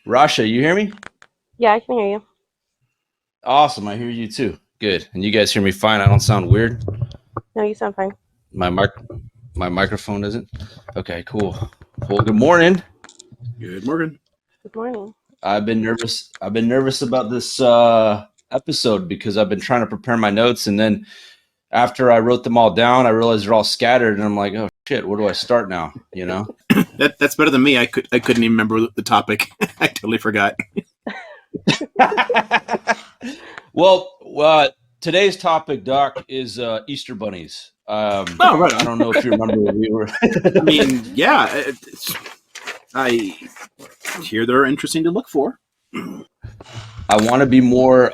Rasha, you hear me? Yeah, I can hear you. Awesome, I hear you too. Good. And you guys hear me fine? I don't sound weird? No, you sound fine. My microphone isn't? Okay, cool. Well, good morning. Good morning. Good morning. I've been nervous about this episode because I've been trying to prepare my notes, and then after I wrote them all down, I realized they're all scattered, and I'm like, oh shit, where do I start now? You know? That's better than me. I couldn't even remember the topic. I totally forgot. Well, today's topic, Doc, is Easter bunnies. Right. I don't know if you remember where we were. I mean, yeah, I hear they're interesting to look for. I want to be more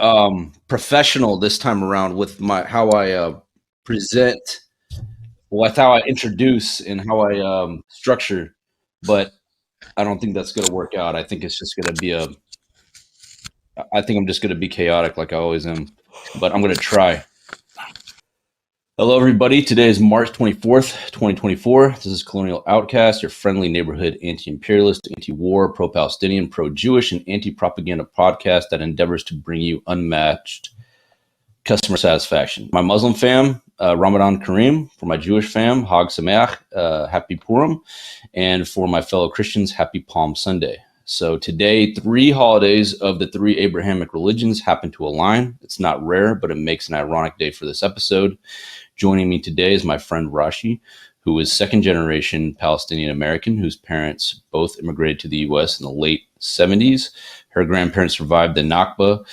professional this time around with how I present, with how I introduce and how I structure, but I don't think that's going to work out. I think it's just going to be I think I'm just going to be chaotic like I always am, but I'm going to try. Hello, everybody. Today is March 24th, 2024. This is Colonial Outcast, your friendly neighborhood anti-imperialist, anti-war, pro-Palestinian, pro-Jewish, and anti-propaganda podcast that endeavors to bring you unmatched customer satisfaction. My Muslim fam, Ramadan Kareem. For my Jewish fam, Hag Sameach, Happy Purim. And for my fellow Christians, Happy Palm Sunday. So today, 3 holidays of the 3 Abrahamic religions happen to align. It's not rare, but it makes an ironic day for this episode. Joining me today is my friend Rashy, who is second-generation Palestinian American, whose parents both immigrated to the U.S. in the late 70s. Her grandparents survived the Nakba.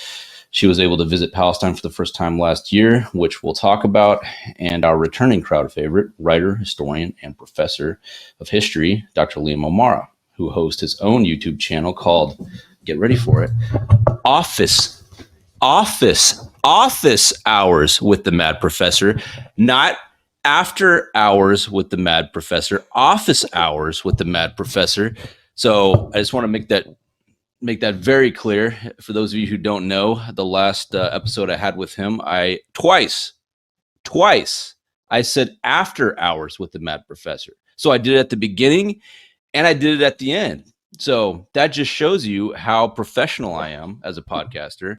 She was able to visit Palestine for the first time last year, which we'll talk about. And our returning crowd favorite, writer, historian, and professor of history, Dr. OMara, who hosts his own YouTube channel called, get ready for it, Office Hours with the Mad Professor, not After Hours with the Mad Professor, Office Hours with the Mad Professor. So I just want to make that very clear. For those of you who don't know, the last episode I had with him, I twice I said After Hours with the Mad Professor. So I did it at the beginning and I did it at the end. So that just shows you how professional I am as a podcaster,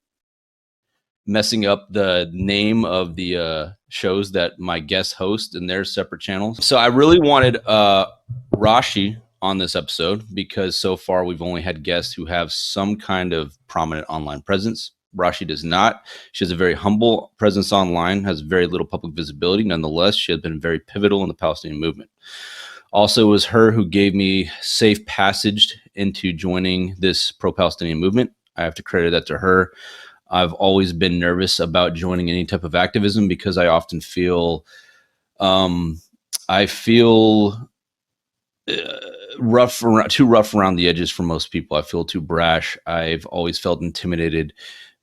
messing up the name of the shows that my guests host in their separate channels. So I really wanted Rashy on this episode because so far we've only had guests who have some kind of prominent online presence. Rashy does not. She has a very humble presence online, has very little public visibility. Nonetheless, she has been very pivotal in the Palestinian movement. Also, it was her who gave me safe passage into joining this pro-Palestinian movement. I have to credit that to her. I've always been nervous about joining any type of activism because I often feel, too rough around the edges for most people. I feel too brash. I've always felt intimidated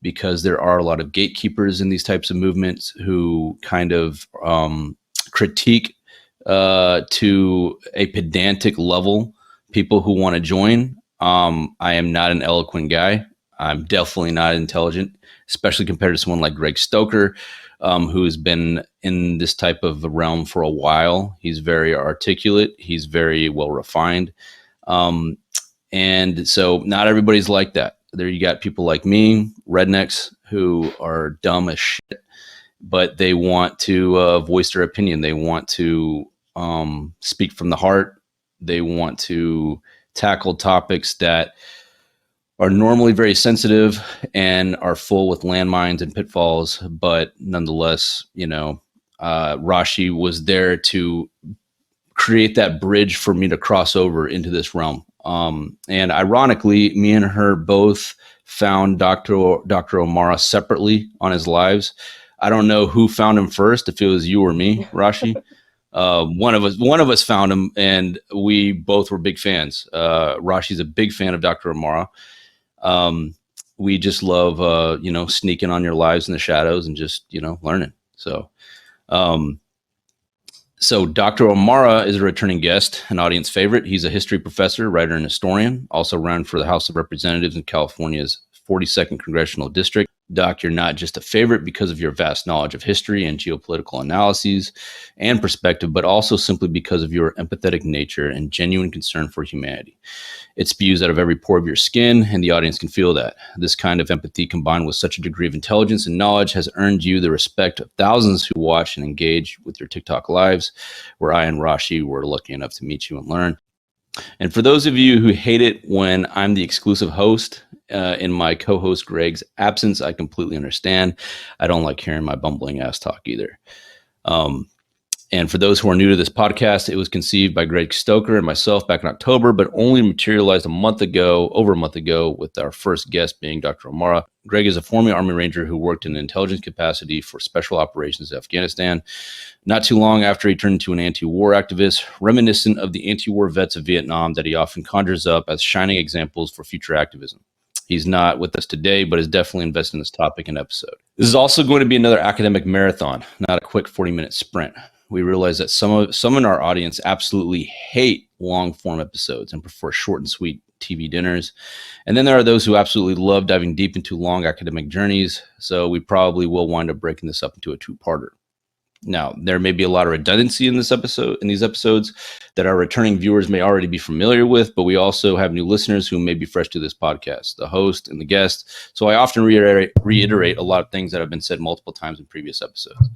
because there are a lot of gatekeepers in these types of movements who kind of critique to a pedantic level people who want to join. I am not an eloquent guy. I'm definitely not intelligent, especially compared to someone like Greg Stoker, who has been in this type of realm for a while. He's very articulate. He's very well refined. And so not everybody's like that. There you got people like me, rednecks, who are dumb as shit, but they want to voice their opinion. They want to speak from the heart. They want to tackle topics that are normally very sensitive and are full with landmines and pitfalls, but nonetheless, Rashy was there to create that bridge for me to cross over into this realm. And ironically, me and her both found Dr. OMara separately on his lives. I don't know who found him first, if it was you or me, Rashy. One of us found him, and we both were big fans. Rashy's a big fan of Dr. OMara. We just love, sneaking on your lives in the shadows and just, learning. So Dr. OMara is a returning guest, an audience favorite. He's a history professor, writer, and historian, also ran for the House of Representatives in California's 42nd Congressional District. Doc, you're not just a favorite because of your vast knowledge of history and geopolitical analyses and perspective, but also simply because of your empathetic nature and genuine concern for humanity. It spews out of every pore of your skin, and the audience can feel that. This kind of empathy, combined with such a degree of intelligence and knowledge, has earned you the respect of thousands who watch and engage with your TikTok lives, where I and Rashy were lucky enough to meet you and learn. And for those of you who hate it when I'm the exclusive host in my co-host Greg's absence, I completely understand. I don't like hearing my bumbling ass talk either. And for those who are new to this podcast, it was conceived by Greg Stoker and myself back in October, but only materialized over a month ago, with our first guest being Dr. OMara. Greg is a former Army Ranger who worked in an intelligence capacity for special operations in Afghanistan. Not too long after, he turned into an anti-war activist, reminiscent of the anti-war vets of Vietnam that he often conjures up as shining examples for future activism. He's not with us today, but is definitely invested in this topic and episode. This is also going to be another academic marathon, not a quick 40-minute sprint. We realize that some in our audience absolutely hate long-form episodes and prefer short and sweet TV dinners. And then there are those who absolutely love diving deep into long academic journeys. So we probably will wind up breaking this up into a two-parter. Now, there may be a lot of redundancy in these episodes that our returning viewers may already be familiar with, but we also have new listeners who may be fresh to this podcast, the host and the guest. So I often reiterate a lot of things that have been said multiple times in previous episodes.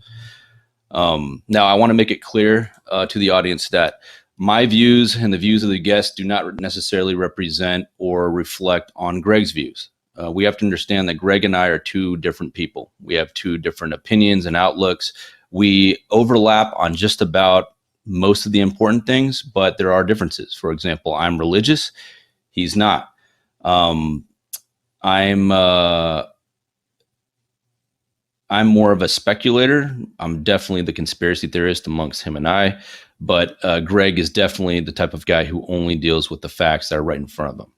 Now, I want to make it clear to the audience that my views and the views of the guests do not necessarily represent or reflect on Greg's views. We have to understand that Greg and I are two different people. We have two different opinions and outlooks. We overlap on just about most of the important things, but there are differences. For example, I'm religious. He's not. I'm more of a speculator. I'm definitely the conspiracy theorist amongst him and I, but Greg is definitely the type of guy who only deals with the facts that are right in front of him.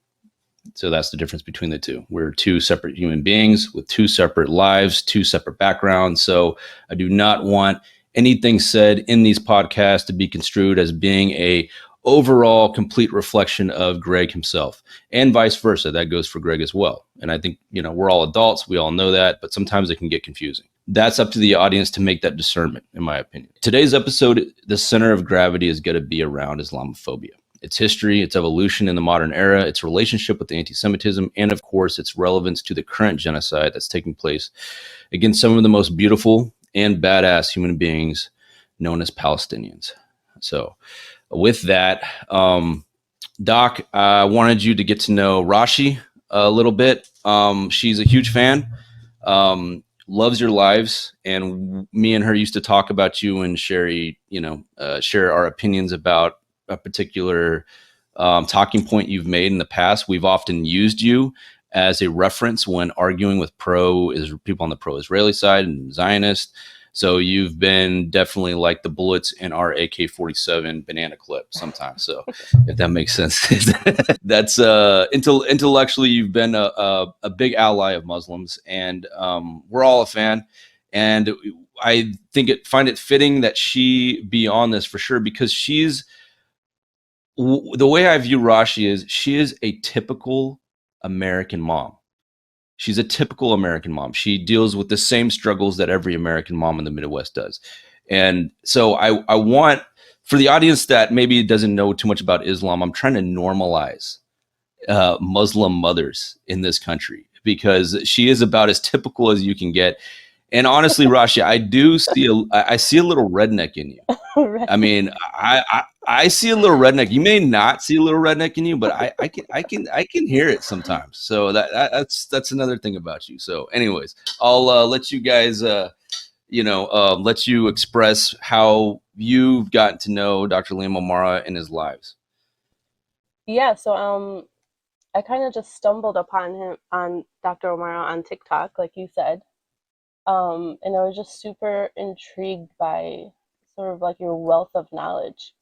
So that's the difference between the two. We're two separate human beings with two separate lives, two separate backgrounds. So I do not want anything said in these podcasts to be construed as being a overall complete reflection of Greg himself, and vice versa. That goes for Greg as well. And I think, we're all adults. We all know that, but sometimes it can get confusing. That's up to the audience to make that discernment, in my opinion. Today's episode, the center of gravity is going to be around Islamophobia. Its history, its evolution in the modern era, its relationship with anti-Semitism, and of course, its relevance to the current genocide that's taking place against some of the most beautiful and badass human beings known as Palestinians. So with that, Doc, I wanted you to get to know Rashy a little bit. She's a huge fan, loves your lives, and me and her used to talk about you and share our opinions about a particular talking point you've made in the past. We've often used you as a reference when arguing with people on the pro-Israeli side and Zionist. So you've been definitely like the bullets in our AK-47 banana clip sometimes. So if that makes sense, that's intellectually, you've been a big ally of Muslims, and we're all a fan. And I find it fitting that she be on this for sure, because the way I view Rashy is she is a typical American mom. She's a typical American mom. She deals with the same struggles that every American mom in the Midwest does. And so I want, for the audience that maybe doesn't know too much about Islam, I'm trying to normalize Muslim mothers in this country, because she is about as typical as you can get. And honestly, Rashy, I see a little redneck in you. Right. I mean, I see a little redneck. You may not see a little redneck in you, but I can hear it sometimes. So that's another thing about you. So, anyways, I'll let you guys let you express how you've gotten to know Dr. Liam OMara and his lives. Yeah, so I kind of just stumbled upon Dr. OMara on TikTok, like you said. And I was just super intrigued by sort of like your wealth of knowledge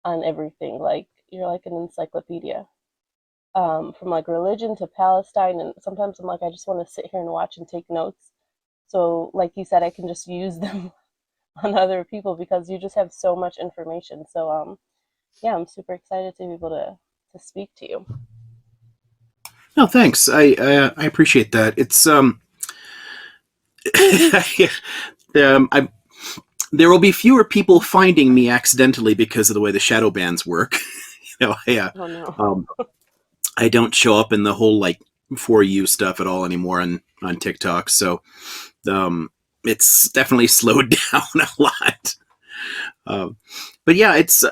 on everything. Like, you're like an encyclopedia, from like religion to Palestine. And sometimes I'm like, I just want to sit here and watch and take notes. So like you said, I can just use them on other people, because you just have so much information. So yeah, I'm super excited to be able to speak to you. No, thanks. I appreciate that. It's I, there will be fewer people finding me accidentally because of the way the shadow bans work. Oh no. I don't show up in the whole like for you stuff at all anymore on TikTok. So it's definitely slowed down a lot. But yeah, it's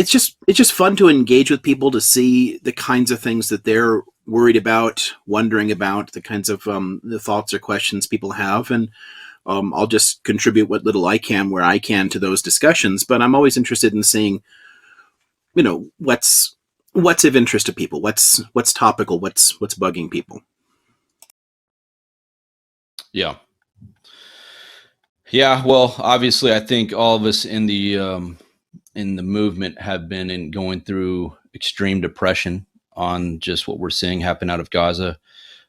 just fun to engage with people, to see the kinds of things that they're worried about, wondering about, the kinds of the thoughts or questions people have, and I'll just contribute what little I can where I can to those discussions. But I'm always interested in seeing, what's of interest to people, what's topical, what's bugging people. Yeah. Yeah. Well, obviously, I think all of us in the movement have been going through extreme depression on just what we're seeing happen out of Gaza.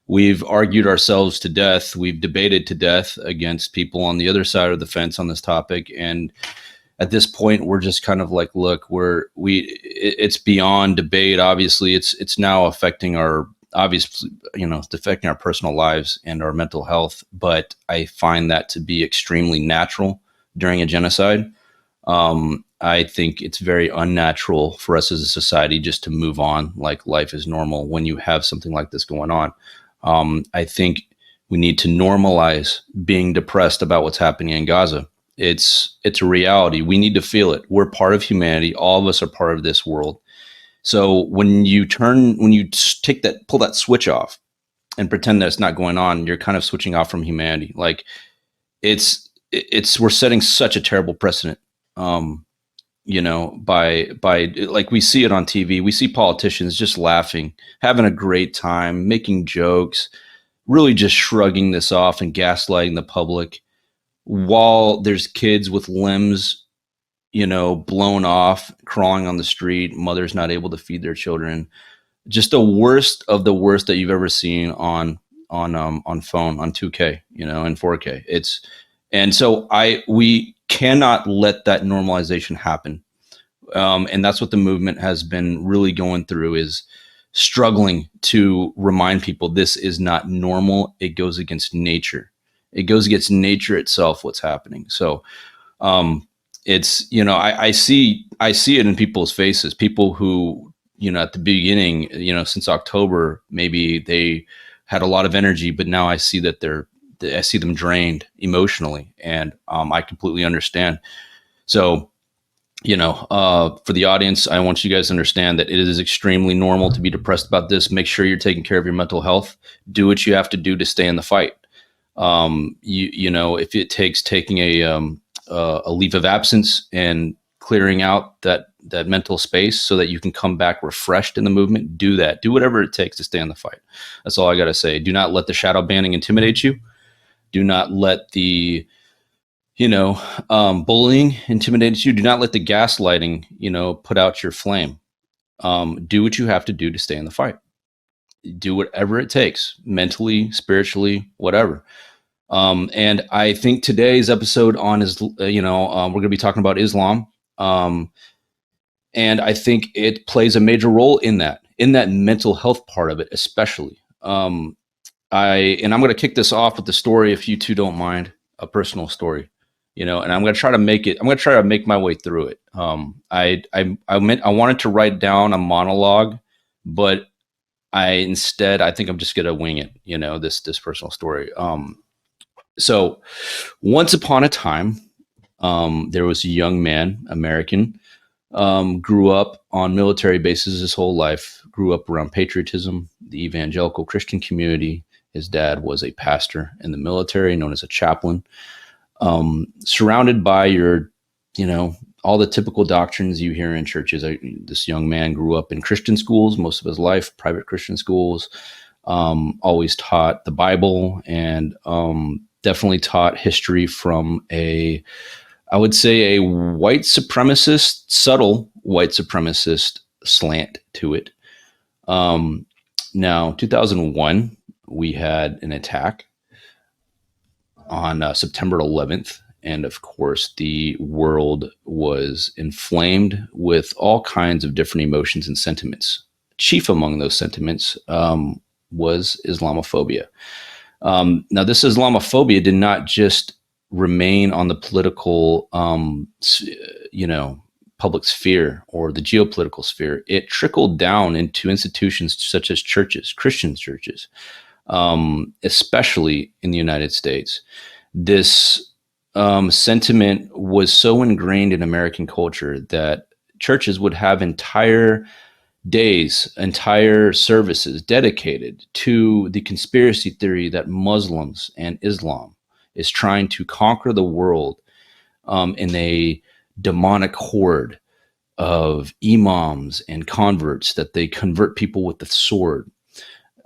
We've argued ourselves to death. We've debated to death against people on the other side of the fence on this topic. And at this point, we're just kind of like, look, it's beyond debate. Obviously, it's now affecting it's affecting our personal lives and our mental health. But I find that to be extremely natural during a genocide. I think it's very unnatural for us as a society just to move on like life is normal when you have something like this going on. I think we need to normalize being depressed about what's happening in Gaza. It's a reality. We need to feel it. We're part of humanity. All of us are part of this world. So when you pull that switch off and pretend that it's not going on, you're kind of switching off from humanity. Like we're setting such a terrible precedent. By like we see it on TV, we see politicians just laughing, having a great time, making jokes, really just shrugging this off and gaslighting the public, while there's kids with limbs, blown off, crawling on the street, mothers not able to feed their children. Just the worst of the worst that you've ever seen on phone, on 2K, and 4K. We cannot let that normalization happen. And that's what the movement has been really going through, is struggling to remind people this is not normal. It goes against nature. It goes against nature itself, what's happening. So I see it in people's faces. People who, at the beginning, since October, maybe they had a lot of energy, but now I see that I see them drained emotionally, and I completely understand. So, for the audience, I want you guys to understand that it is extremely normal to be depressed about this. Make sure you're taking care of your mental health. Do what you have to do to stay in the fight. If it takes taking a leave of absence and clearing out that mental space so that you can come back refreshed in the movement, do that. Do whatever it takes to stay in the fight. That's all I got to say. Do not let the shadow banning intimidate you. Do not let the, bullying intimidate you. Do not let the gaslighting, put out your flame. Do what you have to do to stay in the fight. Do whatever it takes, mentally, spiritually, whatever. And I think today's episode on is, we're going to be talking about Islam. And I think it plays a major role in that mental health part of it, especially. I'm going to kick this off with the story, if you two don't mind, a personal story, and I'm going to try to make my way through it. I wanted to write down a monologue, but I think I'm just going to wing it, this personal story. So once upon a time, there was a young man, American, grew up on military bases his whole life, grew up around patriotism, the evangelical Christian community. His dad was a pastor in the military, known as a chaplain, surrounded by all the typical doctrines you hear in churches. This young man grew up in Christian schools most of his life, private Christian schools, always taught the Bible, and definitely taught history from I would say a white supremacist, subtle white supremacist slant to it. Now, 2001, we had an attack on September 11th. And of course, the world was inflamed with all kinds of different emotions and sentiments. Chief among those sentiments was Islamophobia. Now, this Islamophobia did not just remain on the political, public sphere or the geopolitical sphere. It trickled down into institutions such as churches, Christian churches, especially in the United States. This sentiment was so ingrained in American culture that churches would have entire days, entire services dedicated to the conspiracy theory that Muslims and Islam is trying to conquer the world in a demonic horde of imams and converts, that they convert people with the sword.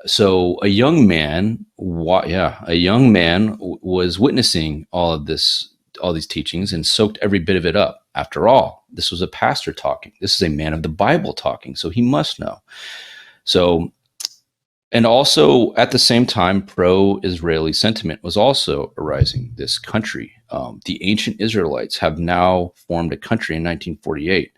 So a young man was witnessing all of this, all these teachings, and soaked every bit of it up. After all, this was a pastor talking. This is a man of the Bible talking, so he must know. So, and also at the same time, pro-Israeli sentiment was also arising. This country, the ancient Israelites, have now formed a country in 1948,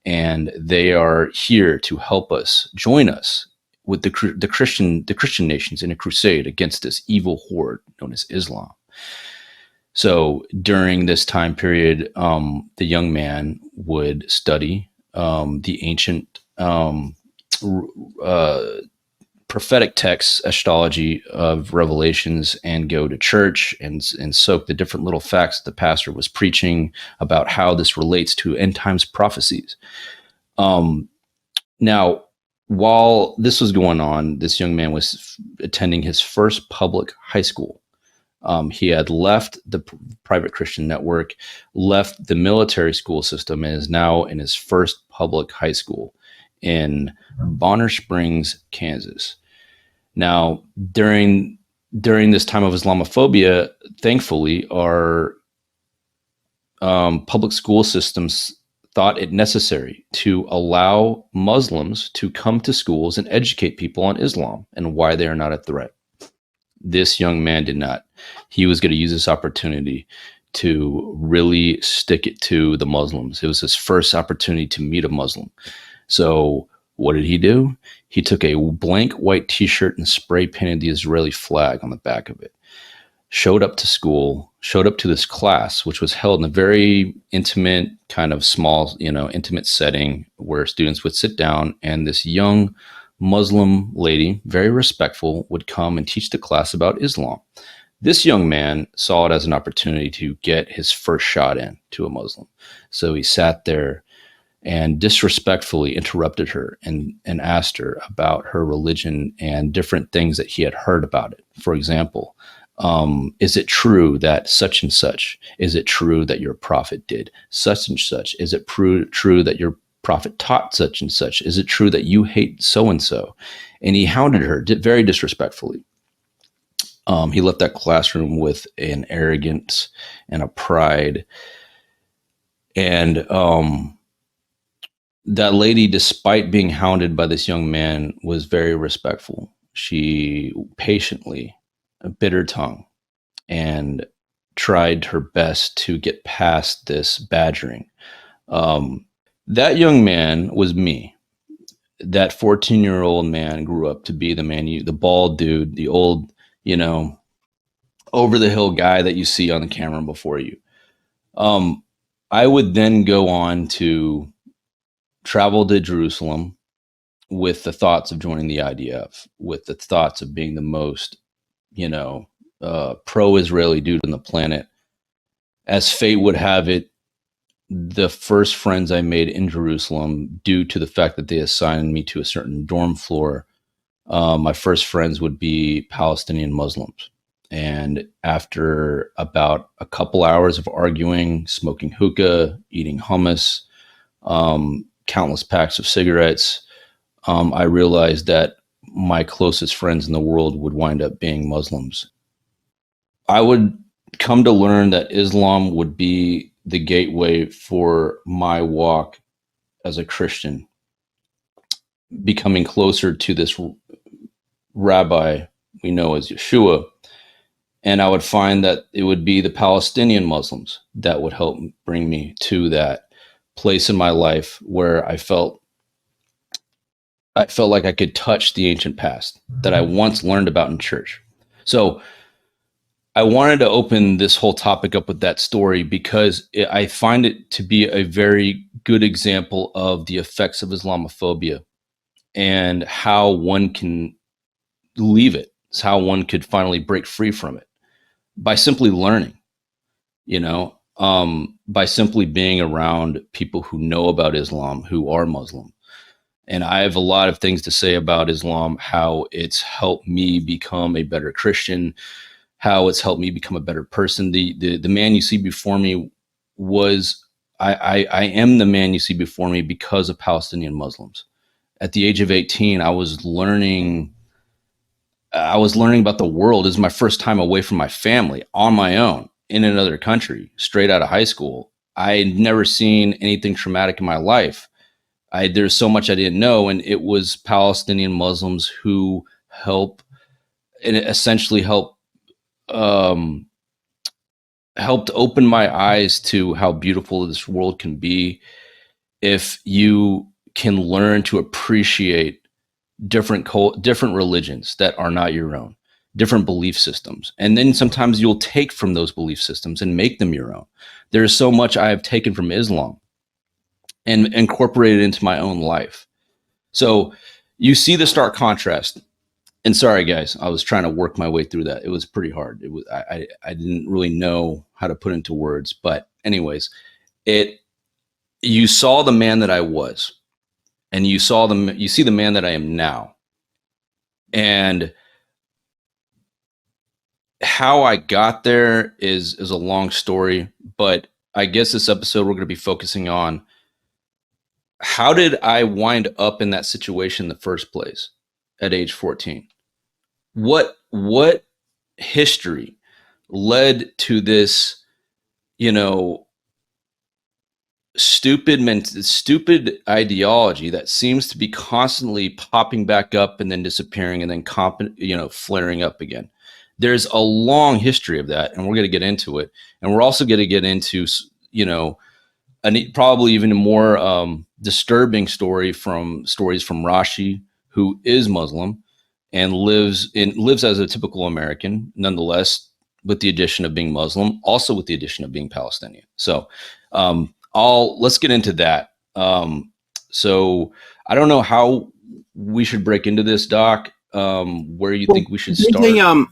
and they are here to help us, join us with the Christian nations in a crusade against this evil horde known as Islam. So during this time period, the young man would study the ancient prophetic texts, eschatology of Revelations, and go to church and soak the different little facts that the pastor was preaching about how this relates to end times prophecies. Now, while this was going on, this young man was attending his first public high school. He had left the private Christian network, left the military school system, and is now in his first public high school in Bonner Springs, Kansas. Now, during this time of Islamophobia, thankfully, our public school systems thought it necessary to allow Muslims to come to schools and educate people on Islam and why they are not a threat. This young man did not. He was going to use this opportunity to really stick it to the Muslims. It was his first opportunity to meet a Muslim. So what did he do? He took a blank white t-shirt and spray painted the Israeli flag on the back of it. Showed up to school, showed up to this class, which was held in a very intimate, kind of small, intimate setting where students would sit down, and this young Muslim lady, very respectful, would come and teach the class about Islam. This young man saw it as an opportunity to get his first shot in to a Muslim. So he sat there and disrespectfully interrupted her and asked her about her religion and different things that he had heard about it. For example, is it true that such and such? Is it true that your prophet did such and such? Is it true that your prophet taught such and such? Is it true that you hate so-and-so? And he hounded her very disrespectfully. He left that classroom with an arrogance and a pride. And that lady, despite being hounded by this young man, was very respectful. She patiently bit her tongue and tried her best to get past this badgering. That young man was me. That 14-year-old man grew up to be the bald dude, the old, over the hill guy that you see on the camera before you. I would then go on to travel to Jerusalem with the thoughts of joining the IDF, with the thoughts of being the most, pro-Israeli dude on the planet. As fate would have it, the first friends I made in Jerusalem, due to the fact that they assigned me to a certain dorm floor, my first friends would be Palestinian Muslims. And after about a couple hours of arguing, smoking hookah, eating hummus, countless packs of cigarettes, I realized that my closest friends in the world would wind up being Muslims. I would come to learn that Islam would be the gateway for my walk as a Christian, becoming closer to this rabbi we know as Yeshua. And I would find that it would be the Palestinian Muslims that would help bring me to that place in my life where I felt like I could touch the ancient past that I once learned about in church. So I wanted to open this whole topic up with that story because I find it to be a very good example of the effects of Islamophobia and how one can leave it. It's how one could finally break free from it by simply learning, by simply being around people who know about Islam, who are Muslim. And I have a lot of things to say about Islam, how it's helped me become a better Christian, how it's helped me become a better person. The man you see before me was I am the man you see before me because of Palestinian Muslims. At the age of 18, I was learning about the world. It was my first time away from my family on my own in another country, straight out of high school. I had never seen anything traumatic in my life. There's so much I didn't know, and it was Palestinian Muslims who essentially helped open my eyes to how beautiful this world can be if you can learn to appreciate different religions that are not your own, different belief systems. And then sometimes you'll take from those belief systems and make them your own. There's so much I have taken from Islam and incorporated into my own life. So you see the stark contrast. And sorry, guys, I was trying to work my way through that. It was pretty hard. It was I didn't really know how to put into words. But anyways, you saw the man that I was, and you see the man that I am now. And how I got there is a long story, but I guess this episode we're going to be focusing on how did I wind up in that situation in the first place at age 14? What history led to this, stupid ideology that seems to be constantly popping back up and then disappearing and then flaring up again? There's a long history of that, and we're going to get into it. And we're also going to get into, probably even a more disturbing stories from Rashy, who is Muslim and lives as a typical American, nonetheless, with the addition of being Muslim, also with the addition of being Palestinian. So let's get into that. So I don't know how we should break into this, Doc. Where you think we should start?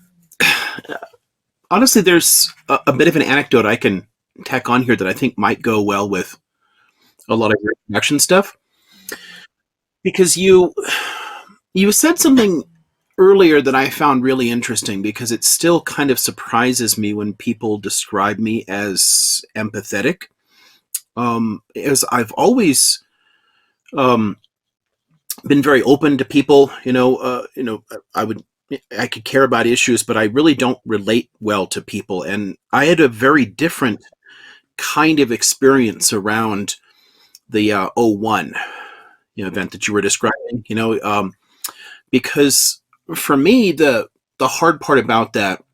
Honestly, there's a bit of an anecdote I can tack on here that I think might go well with a lot of your introduction stuff. Because you said something earlier that I found really interesting, because it still kind of surprises me when people describe me as empathetic. As I've always been very open to people, I could care about issues, but I really don't relate well to people. And I had a very different kind of experience around the 01 event that you were describing, because for me, the hard part about that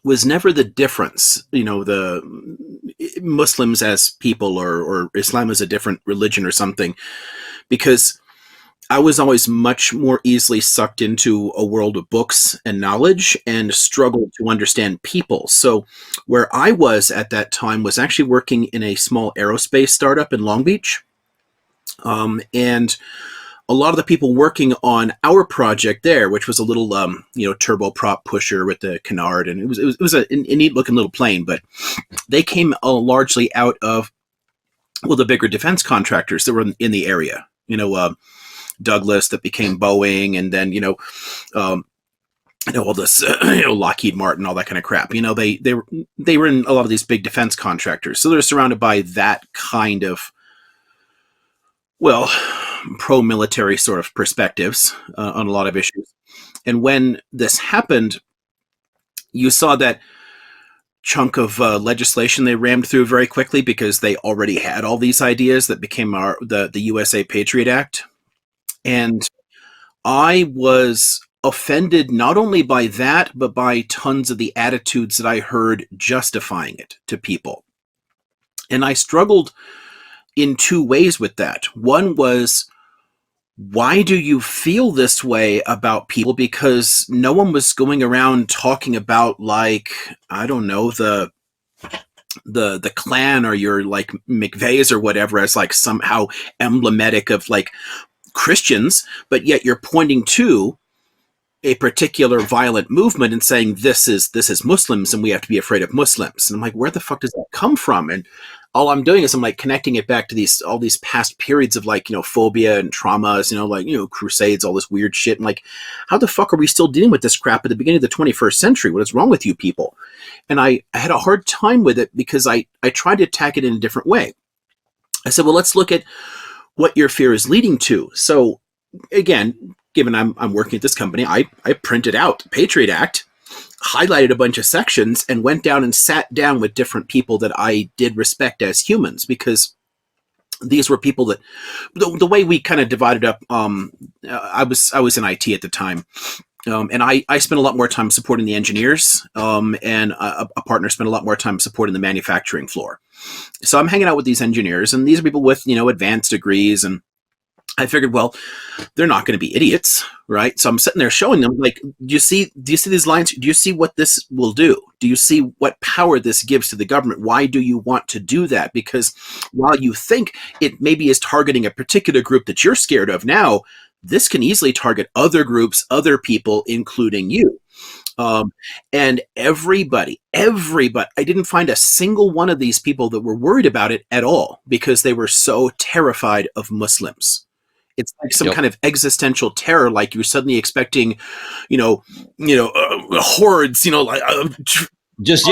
was never the difference, the Muslims as people or Islam as a different religion or something, because I was always much more easily sucked into a world of books and knowledge and struggled to understand people. So where I was at that time was actually working in a small aerospace startup in Long Beach. And a lot of the people working on our project there, which was a little, turboprop pusher with the canard, and it was a neat looking little plane, but they came largely out of, the bigger defense contractors that were in the area, Douglas that became Boeing, and then, all this, Lockheed Martin, all that kind of crap. They were in a lot of these big defense contractors. So they're surrounded by that kind of, pro-military sort of perspectives on a lot of issues. And when this happened, you saw that chunk of legislation they rammed through very quickly because they already had all these ideas that became the USA Patriot Act. And I was offended not only by that, but by tons of the attitudes that I heard justifying it to people. And I struggled in two ways with that. One was, why do you feel this way about people? Because no one was going around talking about, like, I don't know, the Klan or your like McVeighs or whatever as like somehow emblematic of like Christians, but yet you're pointing to a particular violent movement and saying this is Muslims and we have to be afraid of Muslims. And I'm like, where the fuck does that come from? And all I'm doing is I'm like connecting it back to all these past periods of like, phobia and traumas, like, crusades, all this weird shit. And like, how the fuck are we still dealing with this crap at the beginning of the 21st century? What is wrong with you people? And I had a hard time with it because I tried to attack it in a different way. I said, well, let's look at what your fear is leading to. So again, given I'm working at this company, I printed out the Patriot Act, highlighted a bunch of sections, and went down and sat down with different people that I did respect as humans, because these were people that the way we kind of divided up. I was in IT at the time, and I spent a lot more time supporting the engineers, and a partner spent a lot more time supporting the manufacturing floor. So I'm hanging out with these engineers, and these are people with advanced degrees, and I figured, well, they're not going to be idiots, right? So I'm sitting there showing them, like, do you see these lines? Do you see what this will do? Do you see what power this gives to the government? Why do you want to do that? Because while you think it maybe is targeting a particular group that you're scared of now, this can easily target other groups, other people, including you. And everybody, I didn't find a single one of these people that were worried about it at all, because they were so terrified of Muslims. It's like some kind of existential terror, like you're suddenly expecting, hordes, just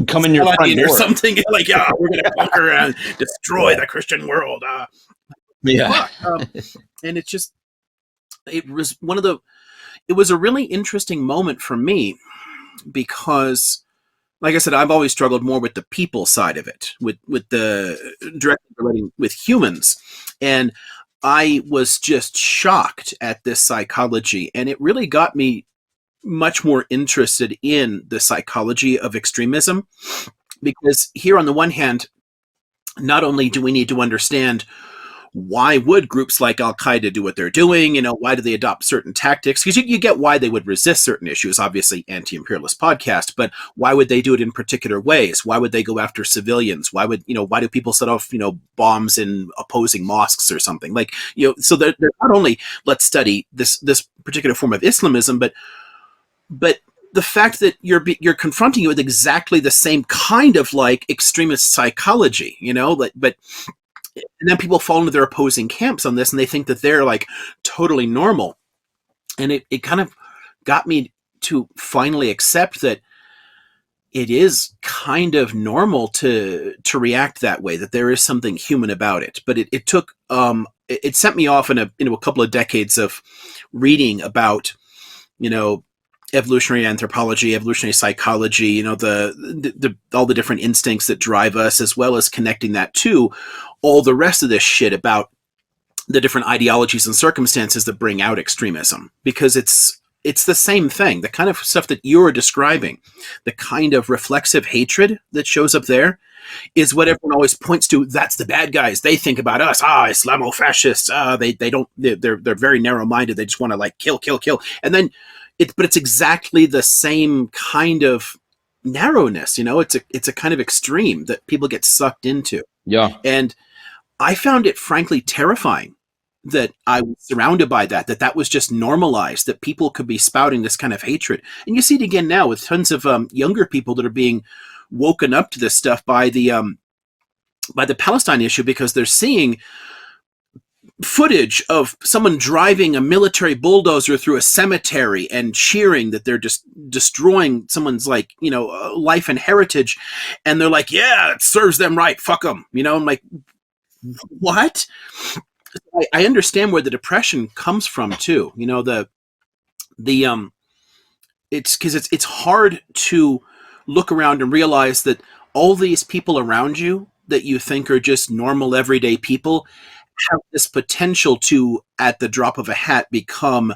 come in your front door or something. Like, yeah, we're going to conquer and destroy the Christian world. Yeah. And it's just, it was a really interesting moment for me, because, like I said, I've always struggled more with the people side of it, with the directly relating with humans. And I was just shocked at this psychology, and it really got me much more interested in the psychology of extremism, because here on the one hand, not only do we need to understand why would groups like Al-Qaeda do what they're doing, why do they adopt certain tactics, because you get why they would resist certain issues, obviously anti-imperialist podcast, but why would they do it in particular ways? Why would they go after civilians? Why do people set off bombs in opposing mosques or something, like, so they're not only, let's study this particular form of Islamism, but the fact that you're confronting it with exactly the same kind of like extremist psychology, but and then people fall into their opposing camps on this, and they think that they're like totally normal. And it kind of got me to finally accept that it is kind of normal to react that way, that there is something human about it. But it took, it sent me off into a couple of decades of reading about, evolutionary anthropology, evolutionary psychology, all the different instincts that drive us, as well as connecting that to all the rest of this shit about the different ideologies and circumstances that bring out extremism, because it's the same thing. The kind of stuff that you're describing, the kind of reflexive hatred that shows up there, is what everyone always points to. That's the bad guys. They think about us. Islamofascists. They're very narrow-minded. They just want to like kill. And then it's exactly the same kind of narrowness. It's a kind of extreme that people get sucked into. Yeah. And I found it frankly terrifying that I was surrounded by that was just normalized, that people could be spouting this kind of hatred. And you see it again now with tons of younger people that are being woken up to this stuff by the Palestine issue, because they're seeing footage of someone driving a military bulldozer through a cemetery and cheering that they're just destroying someone's life and heritage. And they're like, yeah, it serves them right. Fuck them. I'm like, what? I understand where the depression comes from too. It's because it's hard to look around and realize that all these people around you that you think are just normal everyday people have this potential to, at the drop of a hat, become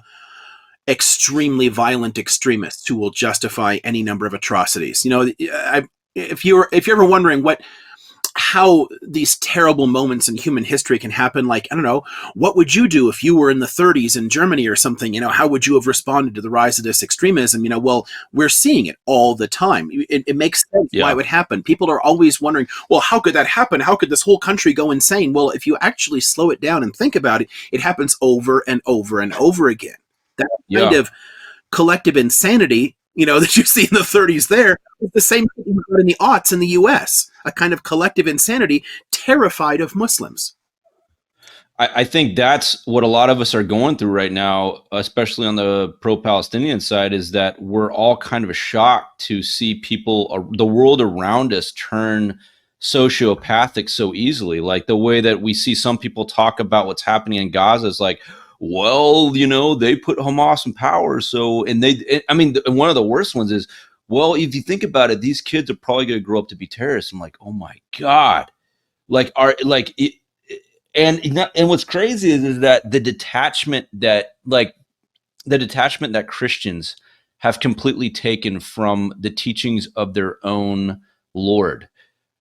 extremely violent extremists who will justify any number of atrocities. If you're ever wondering what how these terrible moments in human history can happen. Like, I don't know, what would you do if you were in the 30s in Germany or something? How would you have responded to the rise of this extremism? Well, we're seeing it all the time. It makes sense why it would happen. People are always wondering, well, how could that happen? How could this whole country go insane? Well, if you actually slow it down and think about it, it happens over and over and over again. That kind of collective insanity, that you see in the 30s there, is the same thing you got in the aughts in the US, a kind of collective insanity, terrified of Muslims. I think that's what a lot of us are going through right now, especially on the pro-Palestinian side, is that we're all kind of shocked to see people, the world around us, turn sociopathic so easily. Like the way that we see some people talk about what's happening in Gaza is like, well, they put Hamas in power. So, and one of the worst ones is, well, if you think about it, these kids are probably going to grow up to be terrorists. I'm like, oh my God. And what's crazy is that the detachment that Christians have completely taken from the teachings of their own Lord,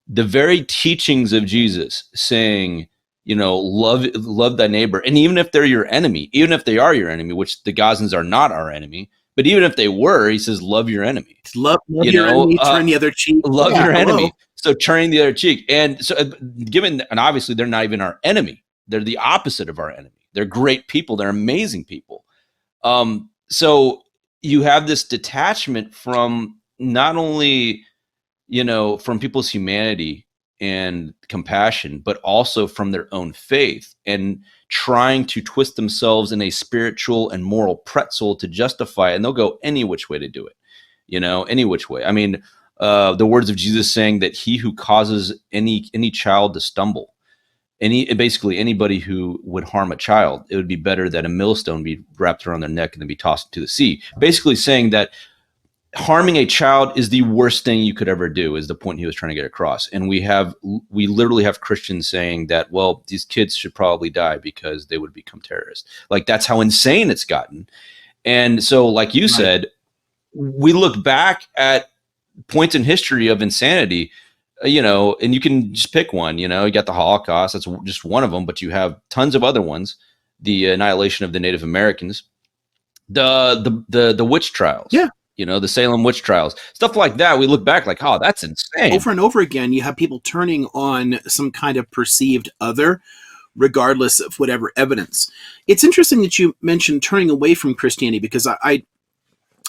the very teachings of Jesus saying, love thy neighbor. And even if they're your enemy, even if they are your enemy, which the Gazans are not our enemy, but even if they were, he says, love your enemy. Love your enemy, turn the other cheek. Love your enemy. So turning the other cheek. And so and obviously they're not even our enemy. They're the opposite of our enemy. They're great people. They're amazing people. So you have this detachment from not only, from people's humanity and compassion, but also from their own faith, and trying to twist themselves in a spiritual and moral pretzel to justify it. And they'll go any which way to do it, any which way. I mean, the words of Jesus saying that he who causes any child to stumble, basically anybody who would harm a child, it would be better that a millstone be wrapped around their neck and then be tossed into the sea. Basically saying that harming a child is the worst thing you could ever do, is the point he was trying to get across. And we literally have Christians saying that, well, these kids should probably die because they would become terrorists. Like, that's how insane it's gotten. And so, like you said, we look back at points in history of insanity, and you can just pick one. You got the Holocaust, that's just one of them, but you have tons of other ones. The annihilation of the Native Americans, the witch trials. Yeah. The Salem witch trials, stuff like that. We look back like, oh, that's insane. Over and over again, you have people turning on some kind of perceived other, regardless of whatever evidence. It's interesting that you mentioned turning away from Christianity, because I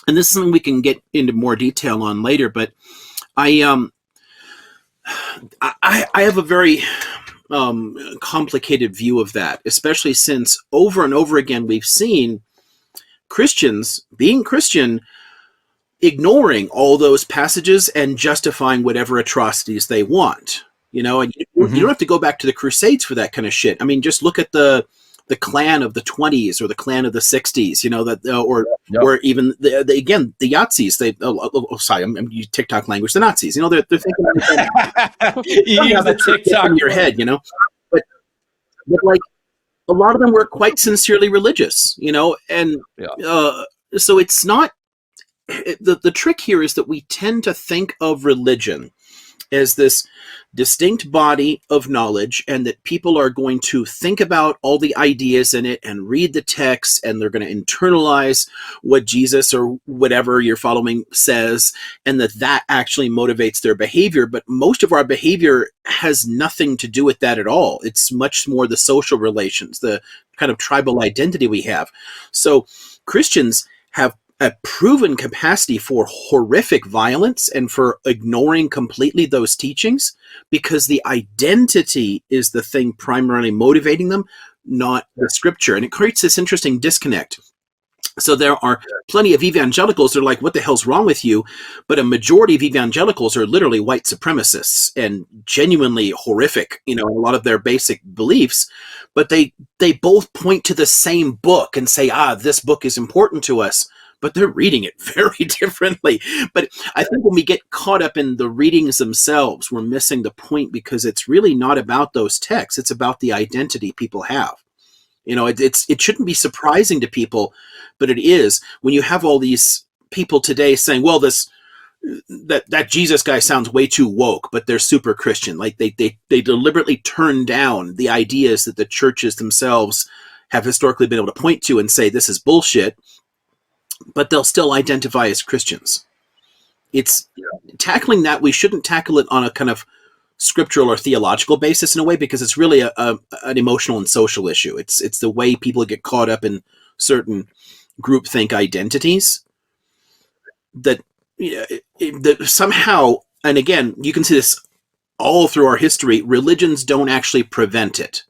and this is something we can get into more detail on later, but I have a very complicated view of that, especially since over and over again we've seen Christians, being Christian, ignoring all those passages and justifying whatever atrocities they want. And you don't have to go back to the Crusades for that kind of shit. I mean, just look at the Klan of the 20s or the Klan of the 60s, or even the Yazis. Sorry, I'm using TikTok language. The Nazis, they're thinking you use the TikTok in your head, but like a lot of them were quite sincerely religious, and so it's not. The trick here is that we tend to think of religion as this distinct body of knowledge, and that people are going to think about all the ideas in it and read the text, and they're going to internalize what Jesus or whatever you're following says, and that actually motivates their behavior. But most of our behavior has nothing to do with that at all. It's much more the social relations, the kind of tribal identity we have. So Christians have a proven capacity for horrific violence and for ignoring completely those teachings, because the identity is the thing primarily motivating them, not the scripture. And it creates this interesting disconnect. So there are plenty of evangelicals that are like, what the hell's wrong with you? But a majority of evangelicals are literally white supremacists and genuinely horrific, in a lot of their basic beliefs. But they both point to the same book and say, this book is important to us. But they're reading it very differently. But I think when we get caught up in the readings themselves, we're missing the point, because it's really not about those texts. It's about the identity people have. It shouldn't be surprising to people, but it is when you have all these people today saying, well, this that Jesus guy sounds way too woke, but they're super Christian. Like they deliberately turn down the ideas that the churches themselves have historically been able to point to and say this is bullshit, but they'll still identify as Christians. It's tackling that. We shouldn't tackle it on a kind of scriptural or theological basis in a way, because it's really an emotional and social issue. It's the way people get caught up in certain groupthink identities that, that somehow, and again, you can see this all through our history, religions don't actually prevent it.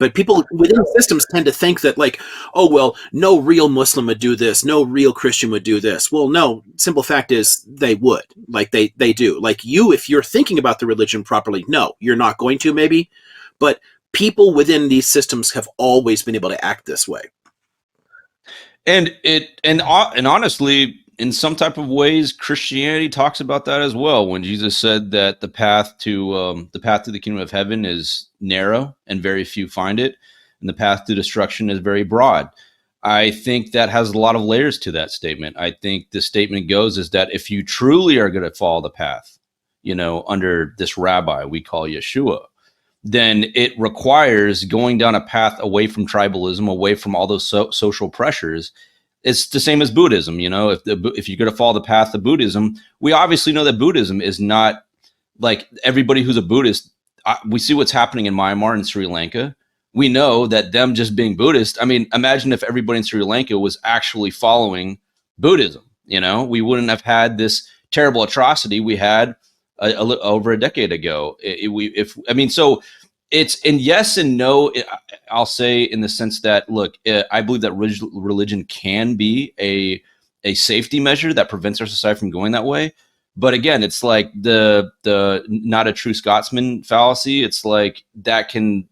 But people within systems tend to think that, like, oh, well, no real Muslim would do this, no real Christian would do this. Well, no, simple fact is they would. Like, they do. Like, you, if you're thinking about the religion properly, no, you're not going to, maybe. But people within these systems have always been able to act this way. And honestly, in some type of ways, Christianity talks about that as well. When Jesus said that the path to the kingdom of heaven is narrow and very few find it, and the path to destruction is very broad. I think that has a lot of layers to that statement. I think the statement goes is that if you truly are going to follow the path, under this rabbi we call Yeshua, then it requires going down a path away from tribalism, away from all those social pressures. It's the same as Buddhism. If you're going to follow the path of Buddhism, we obviously know that Buddhism is not like everybody who's a Buddhist. We see what's happening in Myanmar and Sri Lanka. We know that them just being Buddhist. I mean, imagine if everybody in Sri Lanka was actually following Buddhism. We wouldn't have had this terrible atrocity we had over a decade ago. So it's in yes and no. I'll say in the sense that, look, I believe that religion can be a safety measure that prevents our society from going that way. But again, it's like the not a true Scotsman fallacy. It's like that can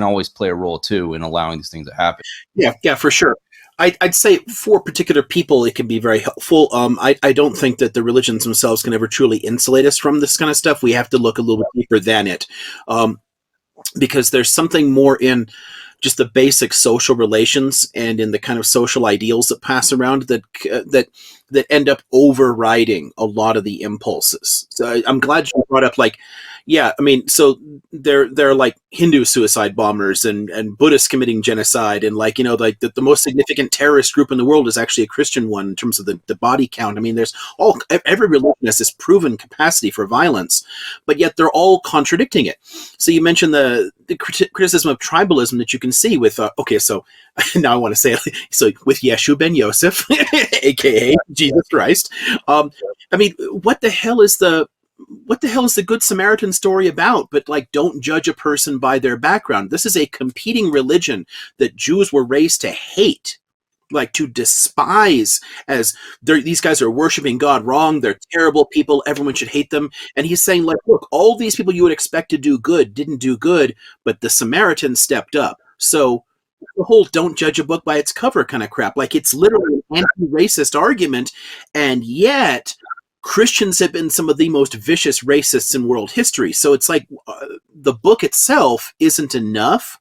always play a role too in allowing these things to happen. Yeah, for sure. I'd say for particular people, it can be very helpful. I don't think that the religions themselves can ever truly insulate us from this kind of stuff. We have to look a little bit deeper than it, because there's something more in just the basic social relations and in the kind of social ideals that pass around that end up overriding a lot of the impulses. So I'm glad you brought up, like, yeah, I mean, so they're like Hindu suicide bombers and Buddhists committing genocide, and like, like the most significant terrorist group in the world is actually a Christian one in terms of the body count. I mean, there's every religion has this proven capacity for violence, but yet they're all contradicting it. So you mentioned the criticism of tribalism that you can see with okay, so now I want to say it, so with Yeshu ben Yosef, aka Jesus Christ. I mean, what the hell is the Good Samaritan story about? But like, don't judge a person by their background. This is a competing religion that Jews were raised to hate, like to despise, as these guys are worshiping God wrong. They're terrible people. Everyone should hate them. And he's saying, like, look, all these people you would expect to do good didn't do good, but the Samaritans stepped up. So the whole "don't judge a book by its cover" kind of crap, like, it's literally an anti-racist argument, and yet Christians have been some of the most vicious racists in world history. So it's like the book itself isn't enough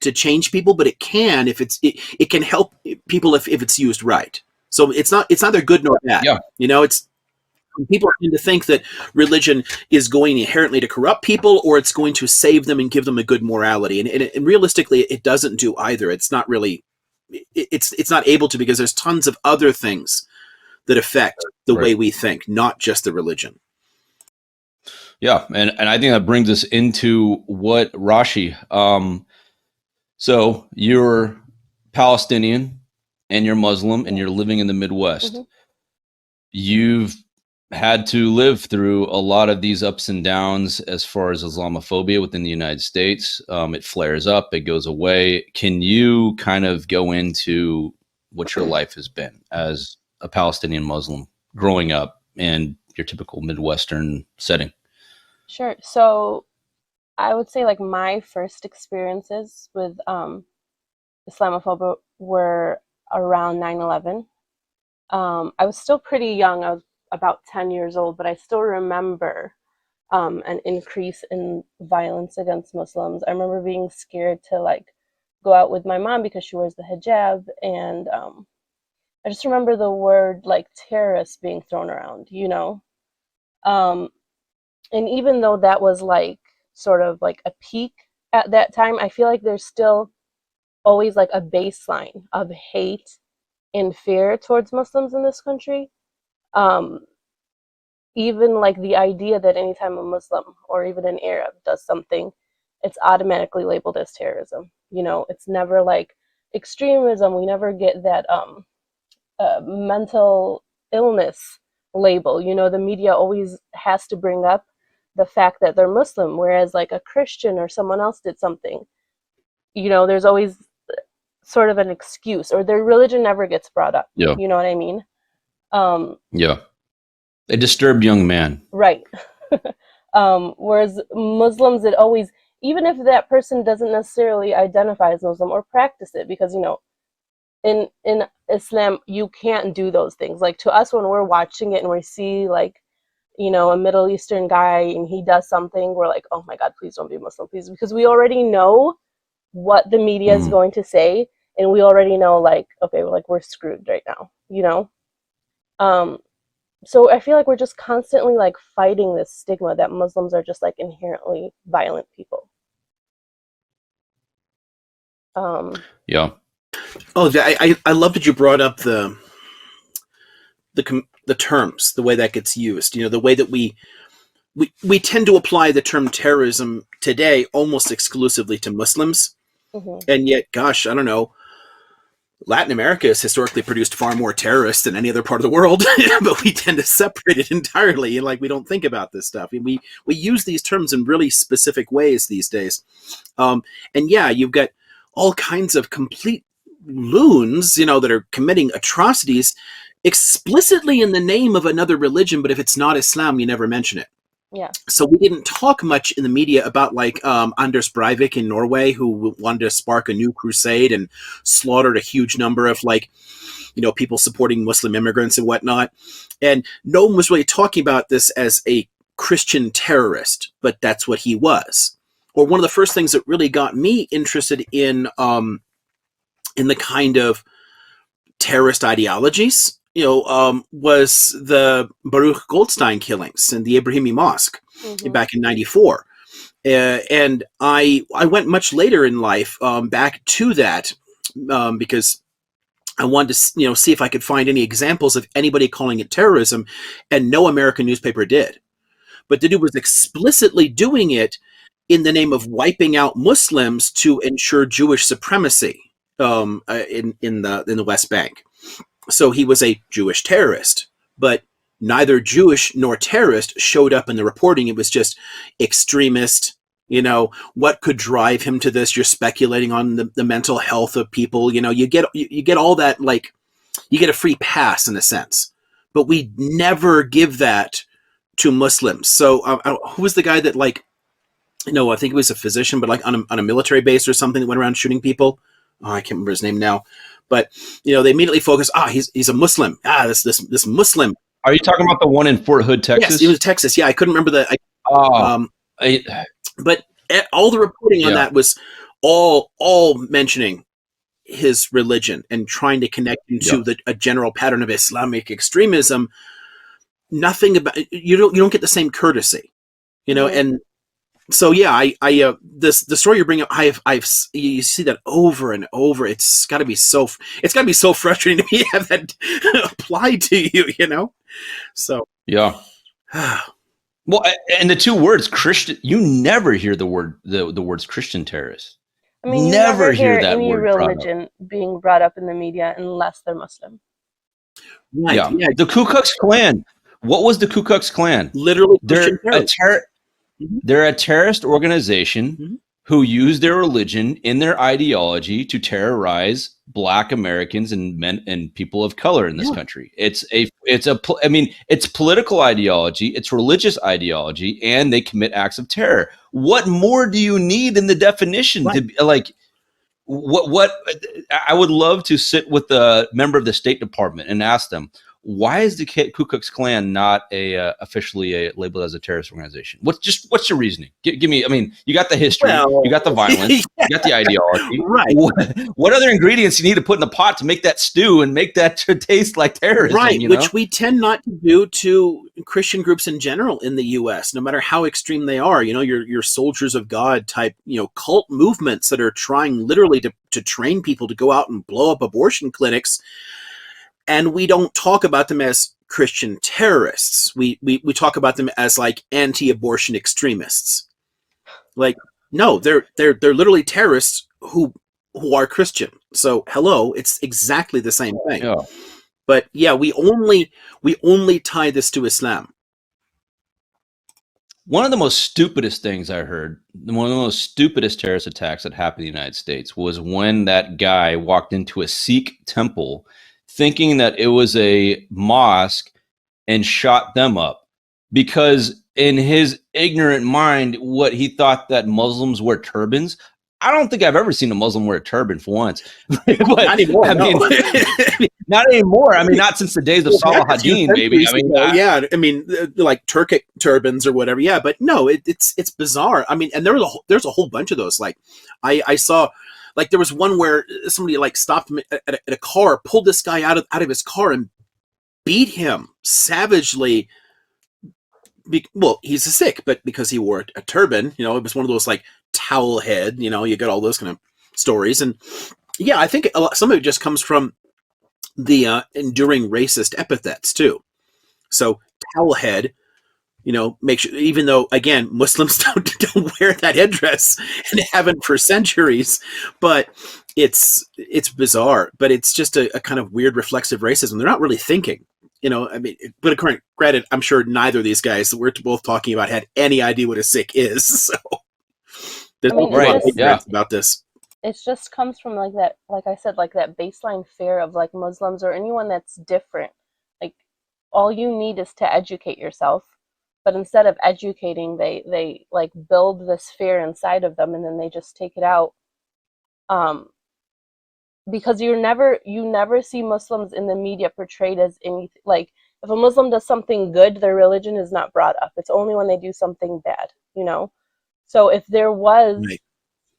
to change people, but it can if it can help people if it's used right. So it's neither good nor bad. Yeah. It's people tend to think that religion is going inherently to corrupt people, or it's going to save them and give them a good morality. And realistically, it doesn't do either. It's not really, it's not able to, because there's tons of other things that affect the way we think, not just the religion. Yeah, and I think that brings us into what Rashi. So you're Palestinian and you're Muslim and you're living in the Midwest. Mm-hmm. You've had to live through a lot of these ups and downs as far as Islamophobia within the United States. It flares up, it goes away. Can you kind of go into what your life has been as a Palestinian Muslim growing up in your typical Midwestern setting? Sure. So I would say, like, my first experiences with Islamophobia were around 9/11. I was still pretty young. I was about 10 years old, but I still remember an increase in violence against Muslims. I remember being scared to, like, go out with my mom because she wears the hijab, and I just remember the word like terrorist being thrown around, you know? Um, and even though that was like sort of like a peak at that time, I feel like there's still always like a baseline of hate and fear towards Muslims in this country. Um, Even like the idea that anytime a Muslim or even an Arab does something, it's automatically labeled as terrorism. You know, it's never like extremism. We never get that mental illness label. You know, the media always has to bring up the fact that they're Muslim, whereas like a Christian or someone else did something, you know, there's always sort of an excuse, or their religion never gets brought up. Yeah. You know what I mean? Yeah. A disturbed young man. Right. Whereas Muslims, it always, even if that person doesn't necessarily identify as Muslim or practice it, because, you know, in Islam, you can't do those things. Like to us, when we're watching it and we see like, you know, a Middle Eastern guy and he does something, we're like, oh my God, please don't be Muslim, please. Because we already know what the media is going to say. And we already know like, okay, we're screwed right now, you know? So I feel like we're just constantly like fighting this stigma that Muslims are just like inherently violent people. Yeah. Oh, I love that you brought up the terms, the way that gets used. You know, the way that we tend to apply the term terrorism today almost exclusively to Muslims, and yet, gosh, I don't know. Latin America has historically produced far more terrorists than any other part of the world, but we tend to separate it entirely, and like we don't think about this stuff. We use these terms in really specific ways these days, and yeah, you've got all kinds of complete loons, you know, that are committing atrocities explicitly in the name of another religion, but if it's not Islam, you never mention it. Yeah. So we didn't talk much in the media about like Anders Breivik in Norway, who wanted to spark a new crusade and slaughtered a huge number of like, you know, people supporting Muslim immigrants and whatnot. And no one was really talking about this as a Christian terrorist, but that's what he was. Or one of the first things that really got me interested in the kind of terrorist ideologies, you know, was the Barak Goldstein killings in the Abrahamic Mosque back in '94. And I went much later in life back to that because I wanted to, you know, see if I could find any examples of anybody calling it terrorism, and no American newspaper did. But the dude was explicitly doing it in the name of wiping out Muslims to ensure Jewish supremacy in the West Bank. So he was a Jewish terrorist, but neither Jewish nor terrorist showed up in the reporting. It was just extremist. You know, what could drive him to this? You're speculating on the mental health of people. You know, you get all that, like, you get a free pass in a sense, but we never give that to Muslims. So who was the guy that, like, you know, I think he was a physician, but like on a military base or something that went around shooting people? Oh, I can't remember his name now. But, you know, they immediately focus, he's a Muslim. This Muslim. Are you talking about the one in Fort Hood, Texas? Yes, he was Texas. Yeah, I couldn't remember the. But all the reporting on that was all mentioning his religion and trying to connect him to a general pattern of Islamic extremism. Nothing about you don't get the same courtesy, you know, and. So yeah, the story you bring up, you see that over and over. It's got to be so frustrating to me to have that applied to you, you know. So yeah. Well, and the two words Christian, you never hear the words Christian terrorist. I mean, you never hear that any religion being brought up in the media unless they're Muslim. Right. Yeah. The Ku Klux Klan. What was the Ku Klux Klan? Literally, they're a terrorist organization who use their religion in their ideology to terrorize Black Americans and men and people of color in this country. It's political ideology, it's religious ideology, and they commit acts of terror. What more do you need in the definition to be, like? What I would love to sit with a member of the State Department and ask them, why is the Ku Klux Klan not officially labeled as a terrorist organization? What's your reasoning? Give me. I mean, you got the history, you got the violence, you got the ideology. Right. What other ingredients you need to put in the pot to make that stew and make that taste like terrorism? Right, you know? which we tend not to do to Christian groups in general in the U.S., no matter how extreme they are. Your soldiers of God type, cult movements that are trying literally to train people to go out and blow up abortion clinics. And we don't talk about them as Christian terrorists. We talk about them as like anti-abortion extremists. Like, no, they're literally terrorists who are Christian. So hello, it's exactly the same thing. Yeah. But yeah, we only tie this to Islam. One of the most stupidest things I heard, one of the most stupidest terrorist attacks that happened in the United States was when that guy walked into a Sikh temple thinking that it was a mosque and shot them up, because in his ignorant mind, what he thought that Muslims wear turbans. I don't think I've ever seen a Muslim wear a turban for once. But, not anymore. I mean, not anymore. I mean, not since the days of Salah ad-Din, maybe. I mean, like Turkic turbans or whatever. Yeah, but no, it's bizarre. I mean, and there's a whole bunch of those. Like, I saw. Like, there was one where somebody like stopped him at a car, pulled this guy out of his car and beat him savagely. Well, he's a Sikh, but because he wore a turban, it was one of those like towel head, you get all those kind of stories. And yeah, I think some of it just comes from the enduring racist epithets too. So towel head, make sure, even though again Muslims don't wear that headdress and haven't for centuries, but it's bizarre. But it's just a kind of weird reflexive racism. They're not really thinking, I mean. But granted, I'm sure neither of these guys that we're both talking about had any idea what a Sikh is. So there's a lot of ignorance about this. It just comes from like that, like I said, like that baseline fear of like Muslims or anyone that's different. Like, all you need is to educate yourself. But instead of educating, they like build this fear inside of them, and then they just take it out. Because you never see Muslims in the media portrayed as anything. Like, if a Muslim does something good, their religion is not brought up. It's only when they do something bad, So if there was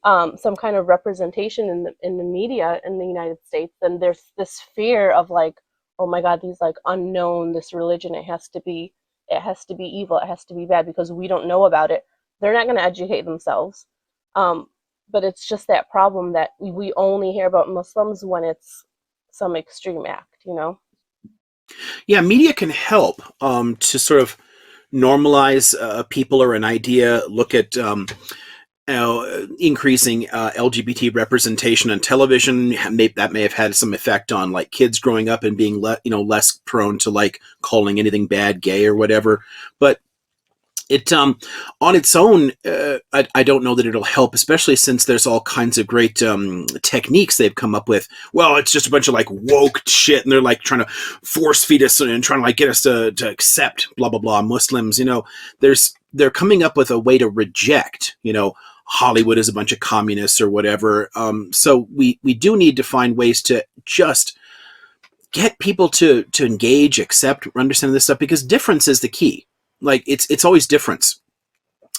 some kind of representation in the media in the United States, then there's this fear of like, oh my God, these like unknown, this religion, it has to be evil, it has to be bad because we don't know about it. They're not going to educate themselves. But it's just that problem that we only hear about Muslims when it's some extreme act, Yeah, media can help to sort of normalize people or an idea, look at increasing LGBT representation on television. That may have had some effect on like kids growing up and being less prone to like calling anything bad gay or whatever. But it on its own, I don't know that it'll help, especially since there's all kinds of great techniques they've come up with. Well, it's just a bunch of like woke shit, and they're like trying to force feed us and trying to like get us to accept blah blah blah Muslims. They're coming up with a way to reject. Hollywood is a bunch of communists or whatever. So we do need to find ways to just get people to engage, accept, understand this stuff, because difference is the key. Like, it's always difference.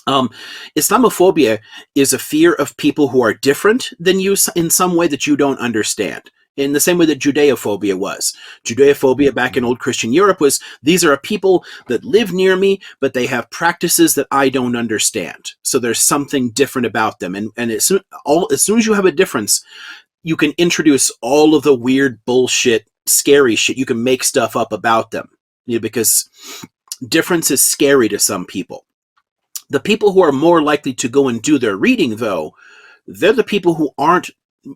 Islamophobia is a fear of people who are different than you in some way that you don't understand. In the same way that Judeophobia was. Judeophobia back in old Christian Europe was, these are a people that live near me, but they have practices that I don't understand. So there's something different about them. And as soon as you have a difference, you can introduce all of the weird bullshit, scary shit. You can make stuff up about them. Because difference is scary to some people. The people who are more likely to go and do their reading, though, they're the people who aren't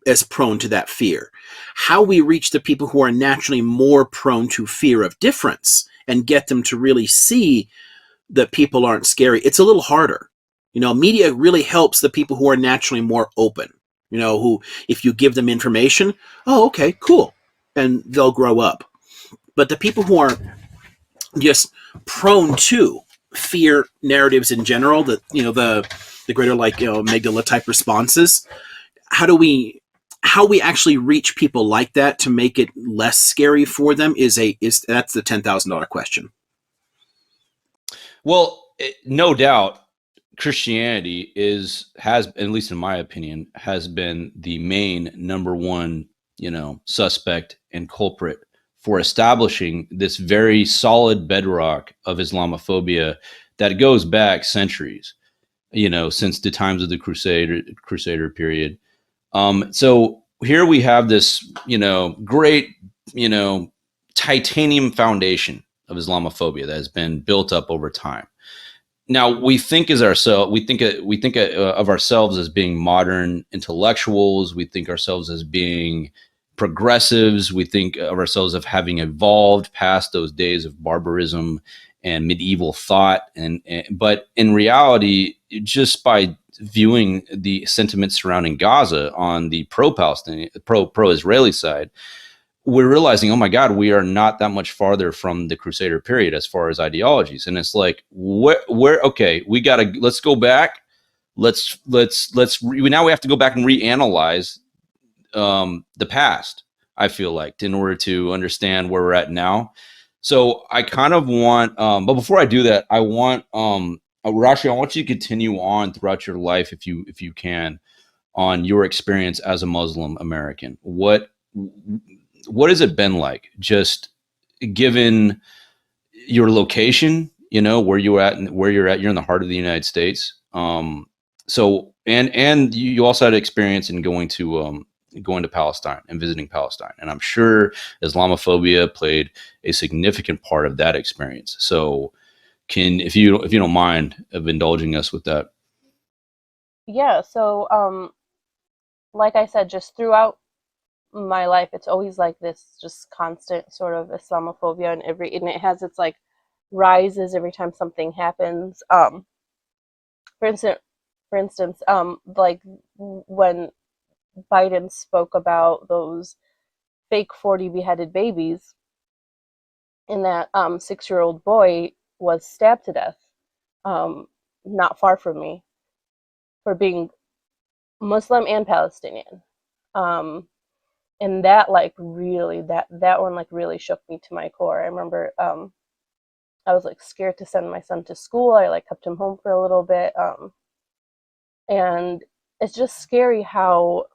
as prone to that fear. How we reach the people who are naturally more prone to fear of difference and get them to really see that people aren't scary, it's a little harder. Media really helps the people who are naturally more open, who, if you give them information, oh, okay, cool, and they'll grow up. But the people who are just prone to fear narratives in general, that, the greater like, amygdala type responses, how do we how we actually reach people like that to make it less scary for them is that's the $10,000 question. Well, no doubt, Christianity has, at least in my opinion, has been the main number one, suspect and culprit for establishing this very solid bedrock of Islamophobia that goes back centuries, since the times of the Crusader period. So here we have this, great, titanium foundation of Islamophobia that has been built up over time. Now we think of ourselves as being modern intellectuals. We think ourselves as being progressives. We think of ourselves as having evolved past those days of barbarism and medieval thought. But in reality, just by viewing the sentiments surrounding Gaza on the pro-Palestinian, pro-Israeli side, we're realizing, oh my God, we are not that much farther from the Crusader period as far as ideologies. And it's like, okay, let's go back. Now we have to go back and reanalyze the past, I feel like, in order to understand where we're at now. So I kind of want, but before I do that, I want, Rashi, I want you to continue on throughout your life, if you can, on your experience as a Muslim American. What has it been like, just given your location, where you're at, you're in the heart of the United States. So, and you also had experience in going to Palestine and visiting Palestine. And I'm sure Islamophobia played a significant part of that experience. So if you don't mind of indulging us with that. Yeah. So, like I said, just throughout my life, it's always like this just constant sort of Islamophobia, and it has its like rises every time something happens. For instance, like when Biden spoke about those fake 40 beheaded babies, and that 6-year-old boy was stabbed to death, not far from me, for being Muslim and Palestinian. And that like really that one like really shook me to my core. I remember I was like scared to send my son to school. I like kept him home for a little bit. And it's just scary how,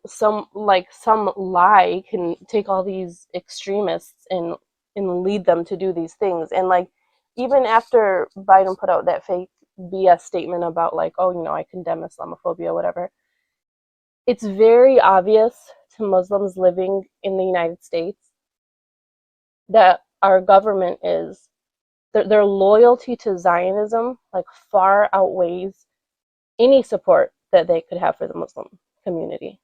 some lie can take all these extremists and lead them to do these things. And like even after Biden put out that fake BS statement about like, oh, I condemn Islamophobia, whatever, it's very obvious to Muslims living in the United States that our government is, their loyalty to Zionism like far outweighs any support that they could have for the Muslim community.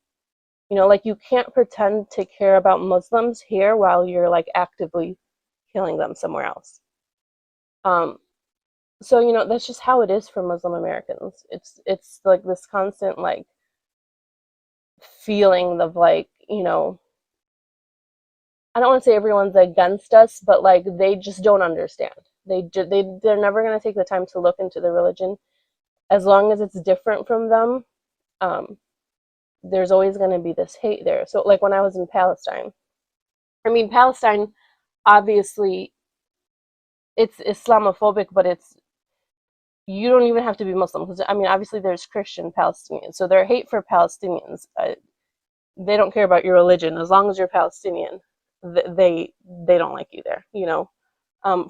Like you can't pretend to care about Muslims here while you're like actively killing them somewhere else. So that's just how it is for Muslim Americans. It's like this constant like feeling of like, I don't want to say everyone's against us, but like they just don't understand. They're never going to take the time to look into the religion. As long as it's different from them, there's always going to be this hate there. So like when I was in Palestine, Palestine, obviously it's Islamophobic, but you don't even have to be Muslim, because obviously there's Christian Palestinians, so their hate for Palestinians, they don't care about your religion. As long as you're Palestinian, they don't like you there.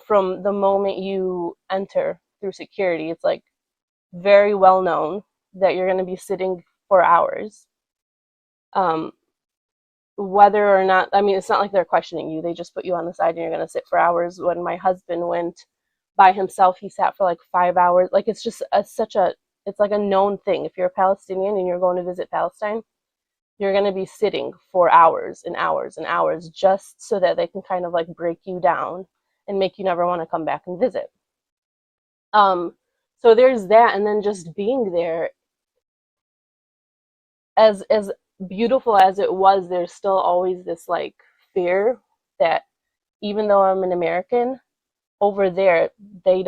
From the moment you enter through security, it's like very well known that you're going to be sitting for hours. Whether or not, it's not like they're questioning you. They just put you on the side and you're going to sit for hours. When my husband went by himself, he sat for like 5 hours. Like it's just it's like a known thing. If you're a Palestinian and you're going to visit Palestine, you're going to be sitting for hours and hours and hours just so that they can kind of like break you down and make you never want to come back and visit. So there's that, and then just being there, as beautiful as it was, there's still always this like fear that even though I'm an American, over there they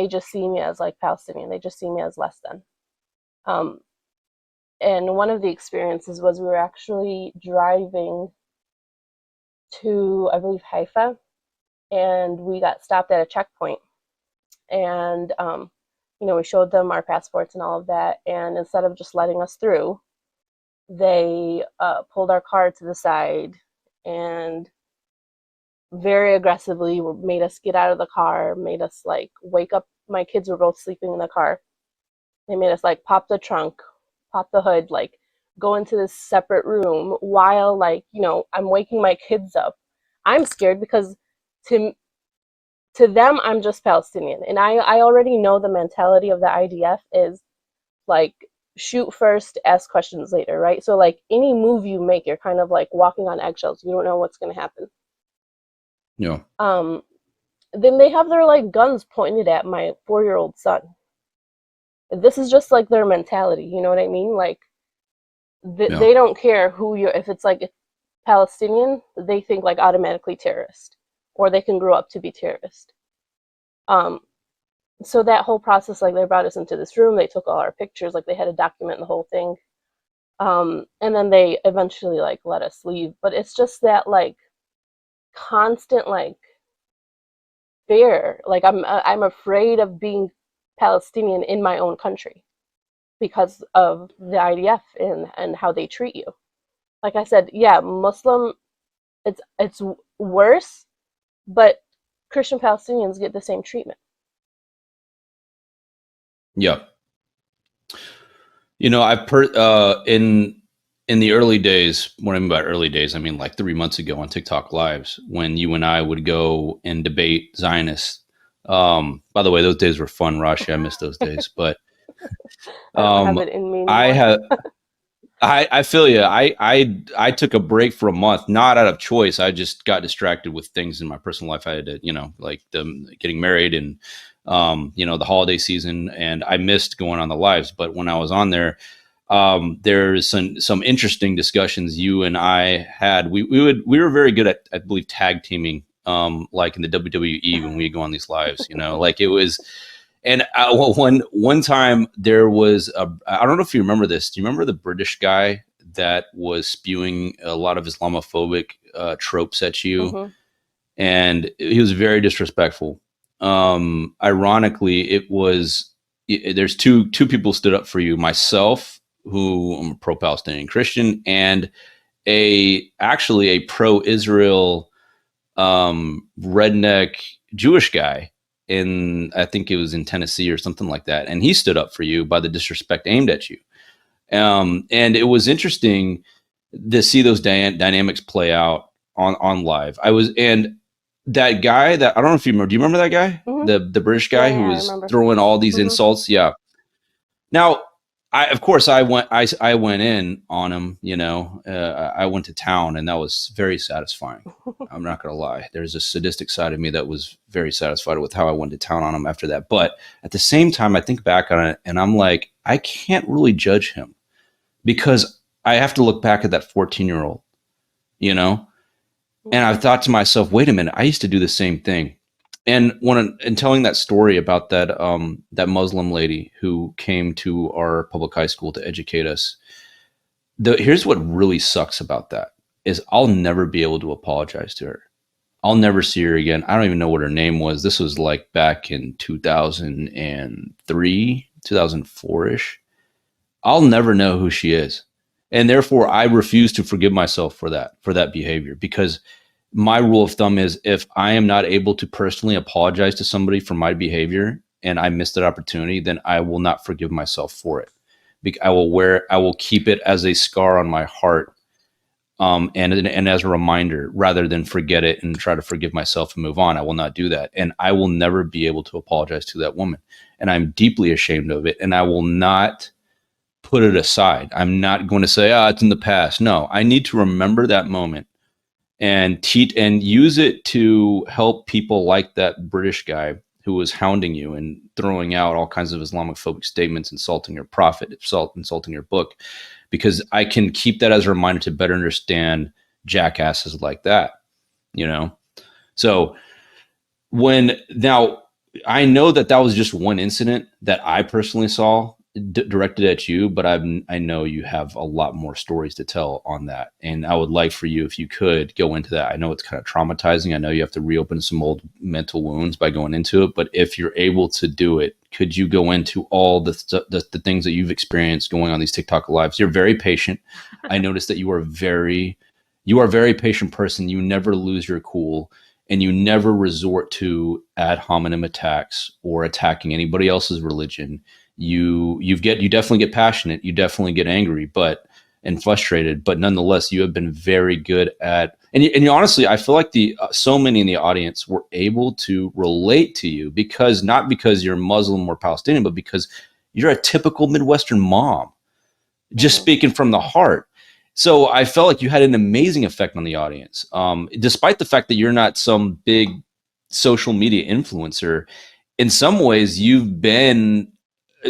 just see me as like Palestinian. They just see me as less than. And one of the experiences was we were actually driving to, I believe, Haifa, and we got stopped at a checkpoint. And, we showed them our passports and all of that. And instead of just letting us through, they pulled our car to the side and very aggressively made us get out of the car, made us like wake up. My kids were both sleeping in the car. They made us like pop the trunk, pop the hood, like go into this separate room while like, I'm waking my kids up. I'm scared because to them, I'm just Palestinian. And I already know the mentality of the IDF is like shoot first, ask questions later, right? So like any move you make, you're kind of like walking on eggshells. You don't know what's going to happen. Yeah. Then they have their like guns pointed at my 4-year-old son. This is just like their mentality, you know what I mean? Like they don't care who you're. If it's like Palestinian, they think like automatically terrorist, or they can grow up to be terrorist. So that whole process, like they brought us into this room, they took all our pictures, like they had to document the whole thing, and then they eventually like let us leave. But it's just that like constant like fear. Like I'm afraid of being Palestinian in my own country because of the IDF and how they treat you. Like I said, yeah, Muslim, it's worse, but Christian Palestinians get the same treatment. Yeah. I've in the early days, what I mean by early days, I mean like 3 months ago on TikTok lives when you and I would go and debate Zionists. By the way, those days were fun, Rashy. I miss those days, but I don't have it in me anymore. I feel you. I took a break for a month, not out of choice. I just got distracted with things in my personal life. I had to, like getting married and, the holiday season, and I missed going on the lives. But when I was on there, there's some interesting discussions you and I had. We were very good at, I believe, tag teaming, like in the WWE when we go on these lives, like it was. And one time there was I don't know if you remember this. Do you remember the British guy that was spewing a lot of Islamophobic tropes at you? Mm-hmm. And he was very disrespectful. Ironically, there's two people stood up for you. Myself, who I'm a pro-Palestinian Christian, and actually a pro-Israel redneck Jewish guy. I think it was in Tennessee or something like that. And he stood up for you by the disrespect aimed at you. And it was interesting to see those dynamics play out on live. And that guy that, I don't know if you remember, do you remember that guy? Mm-hmm. The British guy who was throwing all these insults. Yeah. Now, I went in on him, I went to town, and that was very satisfying. I'm not going to lie. There's a sadistic side of me that was very satisfied with how I went to town on him after that. But at the same time, I think back on it and I'm like, I can't really judge him because I have to look back at that 14-year-old, and I've thought to myself, wait a minute, I used to do the same thing. And in telling that story about that Muslim lady who came to our public high school to educate us, here's what really sucks about that is I'll never be able to apologize to her. I'll never see her again. I don't even know what her name was. This was like back in 2003, 2004-ish. I'll never know who she is. And therefore, I refuse to forgive myself for that behavior, because my rule of thumb is if I am not able to personally apologize to somebody for my behavior and I missed that opportunity, then I will not forgive myself for it. I will keep it as a scar on my heart, and as a reminder, rather than forget it and try to forgive myself and move on. I will not do that. And I will never be able to apologize to that woman. And I'm deeply ashamed of it. And I will not put it aside. I'm not going to say, it's in the past. No, I need to remember that moment and teach and use it to help people like that British guy who was hounding you and throwing out all kinds of Islamophobic statements, insulting your prophet, insulting your book, because I can keep that as a reminder to better understand jackasses like that, So now I know that was just one incident that I personally saw directed at you, but I know you have a lot more stories to tell on that. And I would like for you, if you could, go into that. I know it's kind of traumatizing. I know you have to reopen some old mental wounds by going into it, but if you're able to do it, could you go into all the things that you've experienced going on these TikTok lives? You're very patient. I noticed that you are a very patient person. You never lose your cool, and you never resort to ad hominem attacks or attacking anybody else's religion. You definitely get passionate. You definitely get angry, and frustrated, but nonetheless, you have been very good at, and you honestly, I feel like so many in the audience were able to relate to you not because you're Muslim or Palestinian, but because you're a typical Midwestern mom, just speaking from the heart. So I felt like you had an amazing effect on the audience, despite the fact that you're not some big social media influencer. In some ways, you've been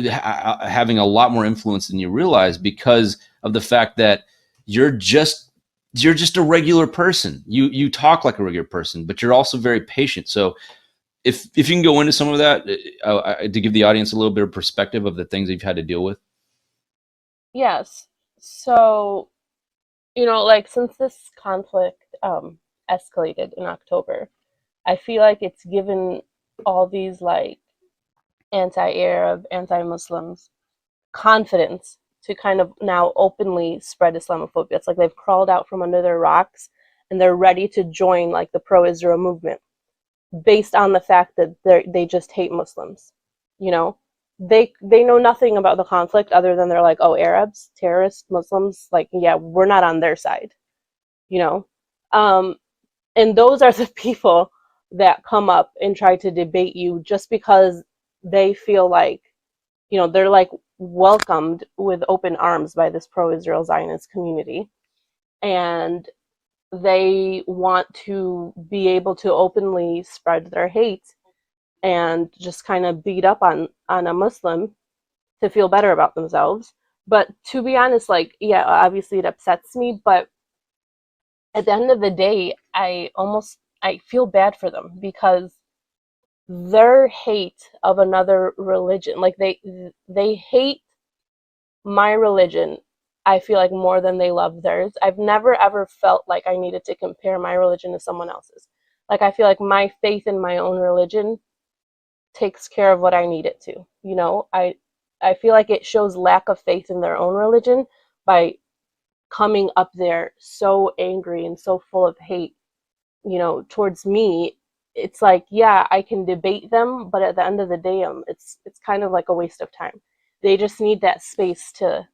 having a lot more influence than you realize, because of the fact that you're just a regular person. You talk like a regular person, but you're also very patient. So if you can go into some of that to give the audience a little bit of perspective of the things that you've had to deal with. Yes. So, like, since this conflict escalated in October, I feel like it's given all these like anti-Arab, anti-Muslims confidence to kind of now openly spread Islamophobia. It's like they've crawled out from under their rocks and they're ready to join like the pro-Israel movement based on the fact that they just hate Muslims. They know nothing about the conflict other than they're like, oh, Arabs, terrorists, Muslims, like, yeah, we're not on their side. And those are the people that come up and try to debate you just because they feel like, they're like welcomed with open arms by this pro-Israel Zionist community. And they want to be able to openly spread their hate and just kind of beat up on a Muslim to feel better about themselves. But to be honest, like, yeah, obviously it upsets me, but at the end of the day, I feel bad for them, because their hate of another religion, like they hate my religion, I feel like, more than they love theirs. I've never ever felt like I needed to compare my religion to someone else's. Like, I feel like my faith in my own religion takes care of what I need it to. I feel like it shows lack of faith in their own religion by coming up there so angry and so full of hate, towards me. It's like, yeah, I can debate them, but at the end of the day, it's kind of like a waste of time. They just need that space to,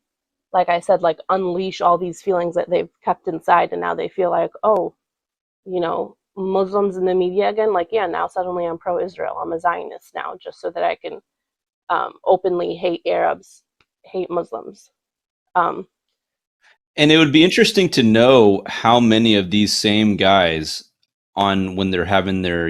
like I said, like, unleash all these feelings that they've kept inside, and now they feel like, oh, Muslims in the media again, like, yeah, now suddenly I'm pro-Israel, I'm a Zionist now, just so that I can openly hate Arabs, hate Muslims. And it would be interesting to know how many of these same guys, when they're having their,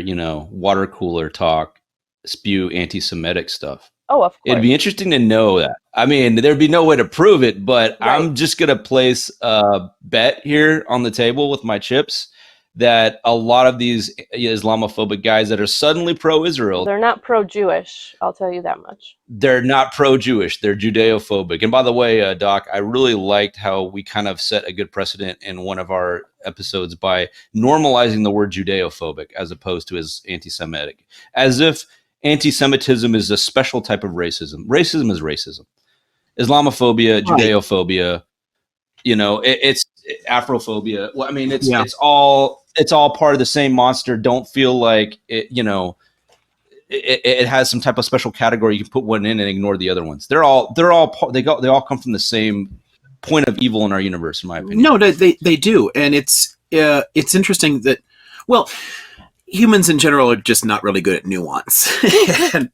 water cooler talk, spew anti-Semitic stuff. Oh, of course. It'd be interesting to know that. I mean, there'd be no way to prove it, but Right. I'm just going to place a bet here on the table with my chips that a lot of these Islamophobic guys that are suddenly pro-Israel, they're not pro-Jewish, I'll tell you that much. They're not pro-Jewish. They're Judeophobic. And by the way, Doc, I really liked how we kind of set a good precedent in one of our episodes by normalizing the word Judeophobic as opposed to as anti-Semitic, as if anti-Semitism is a special type of racism. Racism is racism. Islamophobia, Judeophobia, it's Afrophobia. Well, I mean, it's all part of the same monster. Don't feel like it, it has some type of special category. You can put one in and ignore the other ones. They all come from the same point of evil in our universe, in my opinion. No, they do, and it's interesting that, well, humans in general are just not really good at nuance. And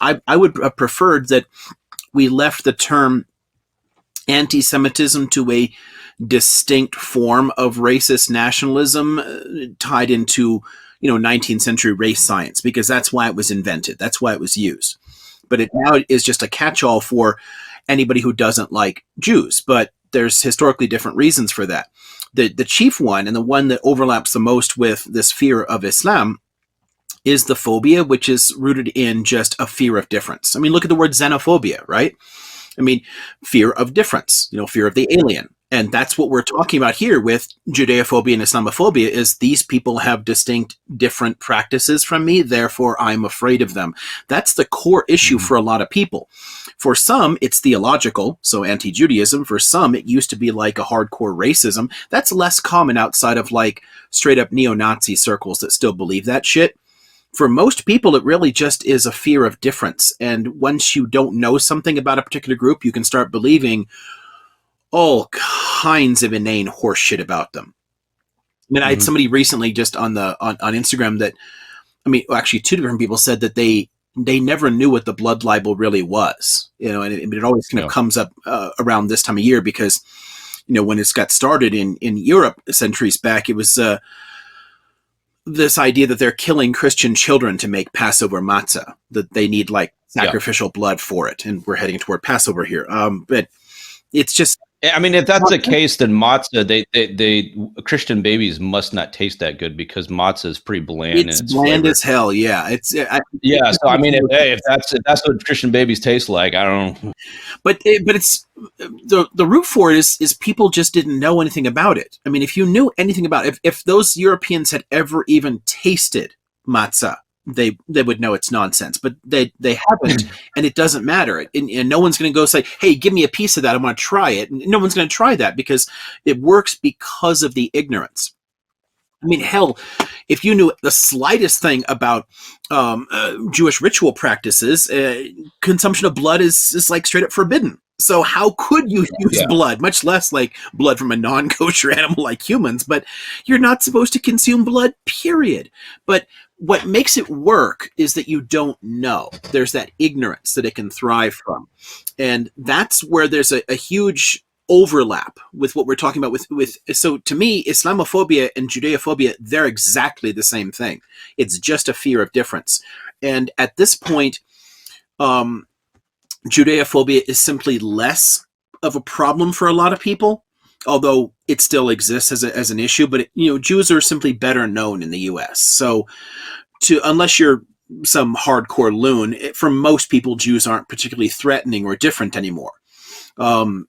I would have preferred that we left the term anti-Semitism to a distinct form of racist nationalism tied into 19th century race science, because that's why it was invented. That's why it was used. But it now is just a catch-all for anybody who doesn't like Jews. But there's historically different reasons for that. The chief one, and the one that overlaps the most with this fear of Islam, is the phobia, which is rooted in just a fear of difference. I mean, look at the word xenophobia, right? I mean, fear of difference, fear of the alien. And that's what we're talking about here with Judeophobia and Islamophobia, is these people have distinct different practices from me, therefore I'm afraid of them. That's the core issue for a lot of people. For some, it's theological, so anti-Judaism. For some, it used to be like a hardcore racism. That's less common outside of like straight up neo-Nazi circles that still believe that shit. For most people, it really just is a fear of difference. And once you don't know something about a particular group, you can start believing all kinds of inane horse shit about them. I mean, I had somebody recently just on Instagram that, actually two different people said that they never knew what the blood libel really was, and it always kind of comes up around this time of year because, when it's got started in Europe centuries back, it was this idea that they're killing Christian children to make Passover matzah, that they need like sacrificial blood for it. And we're heading toward Passover here. But it's just, I mean, if that's the case, then matzah, they Christian babies must not taste that good because matzah is pretty bland. It's bland as hell. Yeah. So I mean, if that's what Christian babies taste like, I don't know. But it's the root for it is people just didn't know anything about it. I mean, if you knew anything about it, if those Europeans had ever even tasted matzah, they would know it's nonsense, but they haven't, and it doesn't matter. And no one's going to go say, hey, give me a piece of that, I want to try it. And no one's going to try that because it works because of the ignorance. I mean, hell, if you knew the slightest thing about Jewish ritual practices, consumption of blood is like straight up forbidden. So how could you use blood, much less like blood from a non-kosher animal like humans? But you're not supposed to consume blood, period. But what makes it work is that you don't know. There's that ignorance that it can thrive from. And that's where there's a huge overlap with what we're talking about with so to me, Islamophobia and Judeophobia, they're exactly the same thing. It's just a fear of difference. And at this point, Judeophobia is simply less of a problem for a lot of people, although it still exists as an issue. But Jews are simply better known in the U.S. So, unless you're some hardcore loon, for most people, Jews aren't particularly threatening or different anymore. I mean,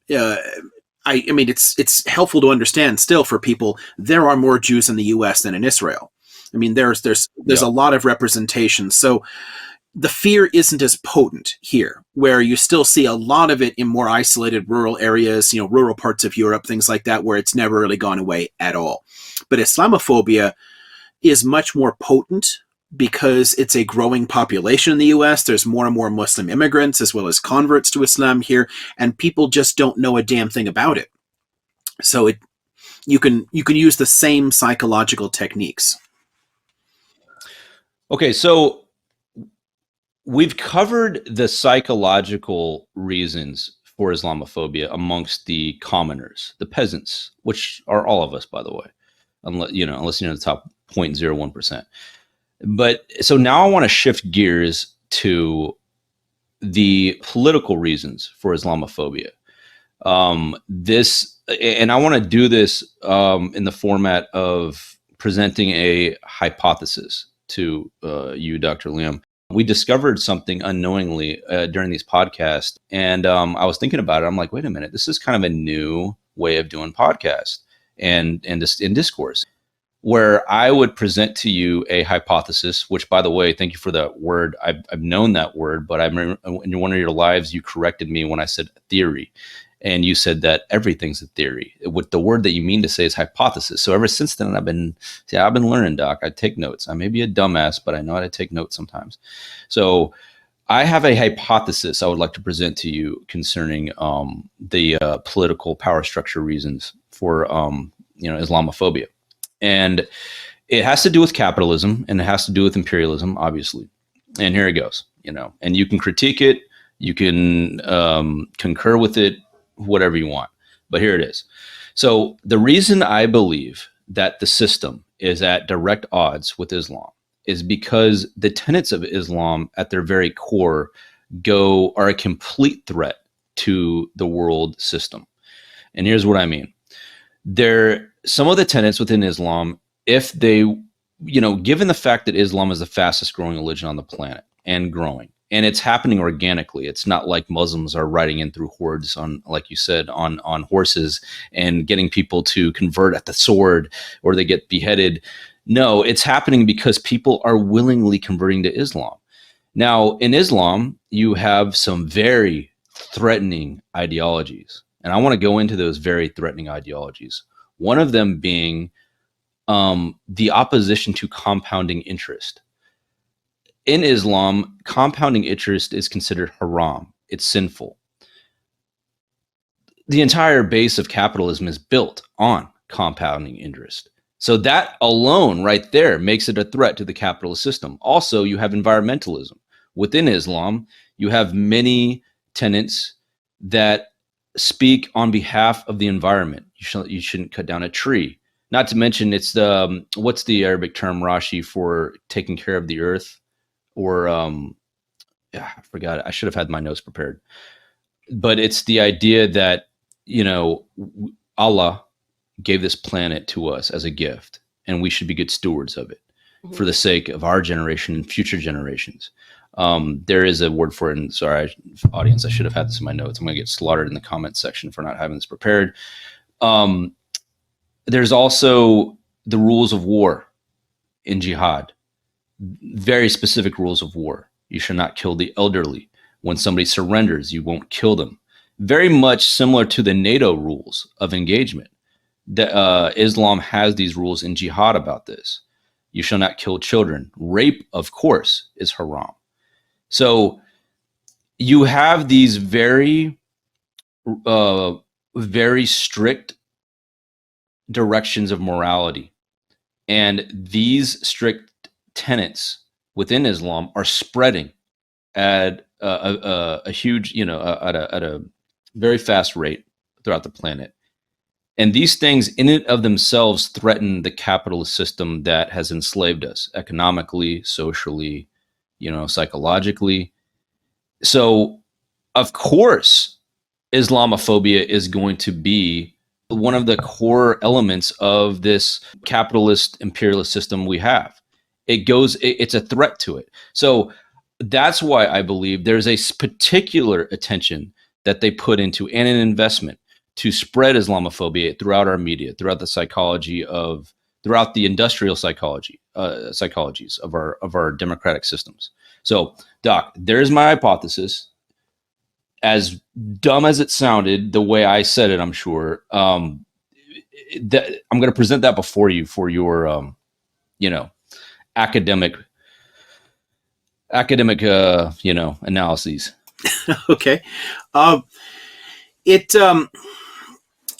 it's helpful to understand still for people there are more Jews in the U.S. than in Israel. I mean, there's a lot of representation. So the fear isn't as potent here, where you still see a lot of it in more isolated rural areas, rural parts of Europe, things like that, where it's never really gone away at all. But Islamophobia is much more potent because it's a growing population in the U.S. There's more and more Muslim immigrants as well as converts to Islam here, and people just don't know a damn thing about it. So you can use the same psychological techniques. Okay, so we've covered the psychological reasons for Islamophobia amongst the commoners, the peasants, which are all of us, by the way, unless you're in the top 0.01%. But so now I want to shift gears to the political reasons for Islamophobia. And I want to do this in the format of presenting a hypothesis to you, Dr. Liam. We discovered something unknowingly during these podcasts, and I was thinking about it. I'm like, wait a minute, this is kind of a new way of doing podcast and in discourse, where I would present to you a hypothesis, which, by the way, thank you for that word. I've known that word, but I remember in one of your lives, you corrected me when I said theory. And you said that everything's a theory. What the word that you mean to say is hypothesis. So ever since then, I've been learning, Doc. I take notes. I may be a dumbass, but I know how to take notes sometimes. So I have a hypothesis I would like to present to you concerning the political power structure reasons for Islamophobia. And it has to do with capitalism, and it has to do with imperialism, obviously. And here it goes, and you can critique it, you can concur with it, whatever you want. But here it is. So the reason I believe that the system is at direct odds with Islam is because the tenets of Islam at their very core are a complete threat to the world system. And here's what I mean. Some of the tenets within Islam, if they given the fact that Islam is the fastest growing religion on the planet and growing, and it's happening organically. It's not like Muslims are riding in through hordes on, like you said, on horses and getting people to convert at the sword or they get beheaded. No, it's happening because people are willingly converting to Islam. Now, in Islam, you have some very threatening ideologies, and I want to go into those very threatening ideologies. One of them being the opposition to compounding interest. In Islam, compounding interest is considered haram. It's sinful. The entire base of capitalism is built on compounding interest. So that alone right there makes it a threat to the capitalist system. Also, you have environmentalism. Within Islam, you have many tenets that speak on behalf of the environment. You shouldn't cut down a tree. Not to mention, it's the what's the Arabic term, Rashi, for taking care of the earth? Or I forgot. I should have had my notes prepared. But it's the idea that, Allah gave this planet to us as a gift, and we should be good stewards of it for the sake of our generation and future generations. There is a word for it. And sorry, audience, I should have had this in my notes. I'm going to get slaughtered in the comment section for not having this prepared. There's also the rules of war in jihad. Very specific rules of war. You should not kill the elderly. When somebody surrenders, you won't kill them. Very much similar to the NATO rules of engagement. Islam has these rules in jihad about this. You shall not kill children. Rape, of course, is haram. So you have these very, very strict directions of morality. And these strict tenets within Islam are spreading at a huge, at a very fast rate throughout the planet. And these things in and of themselves threaten the capitalist system that has enslaved us economically, socially, psychologically. So, of course, Islamophobia is going to be one of the core elements of this capitalist imperialist system we have. It's a threat to it. So that's why I believe there's a particular attention that they put into and an investment to spread Islamophobia throughout our media, throughout the industrial psychologies of our democratic systems. So, Doc, there's my hypothesis. As dumb as it sounded, the way I said it, I'm sure, I'm going to present that before you for your, academic, analyses. Okay.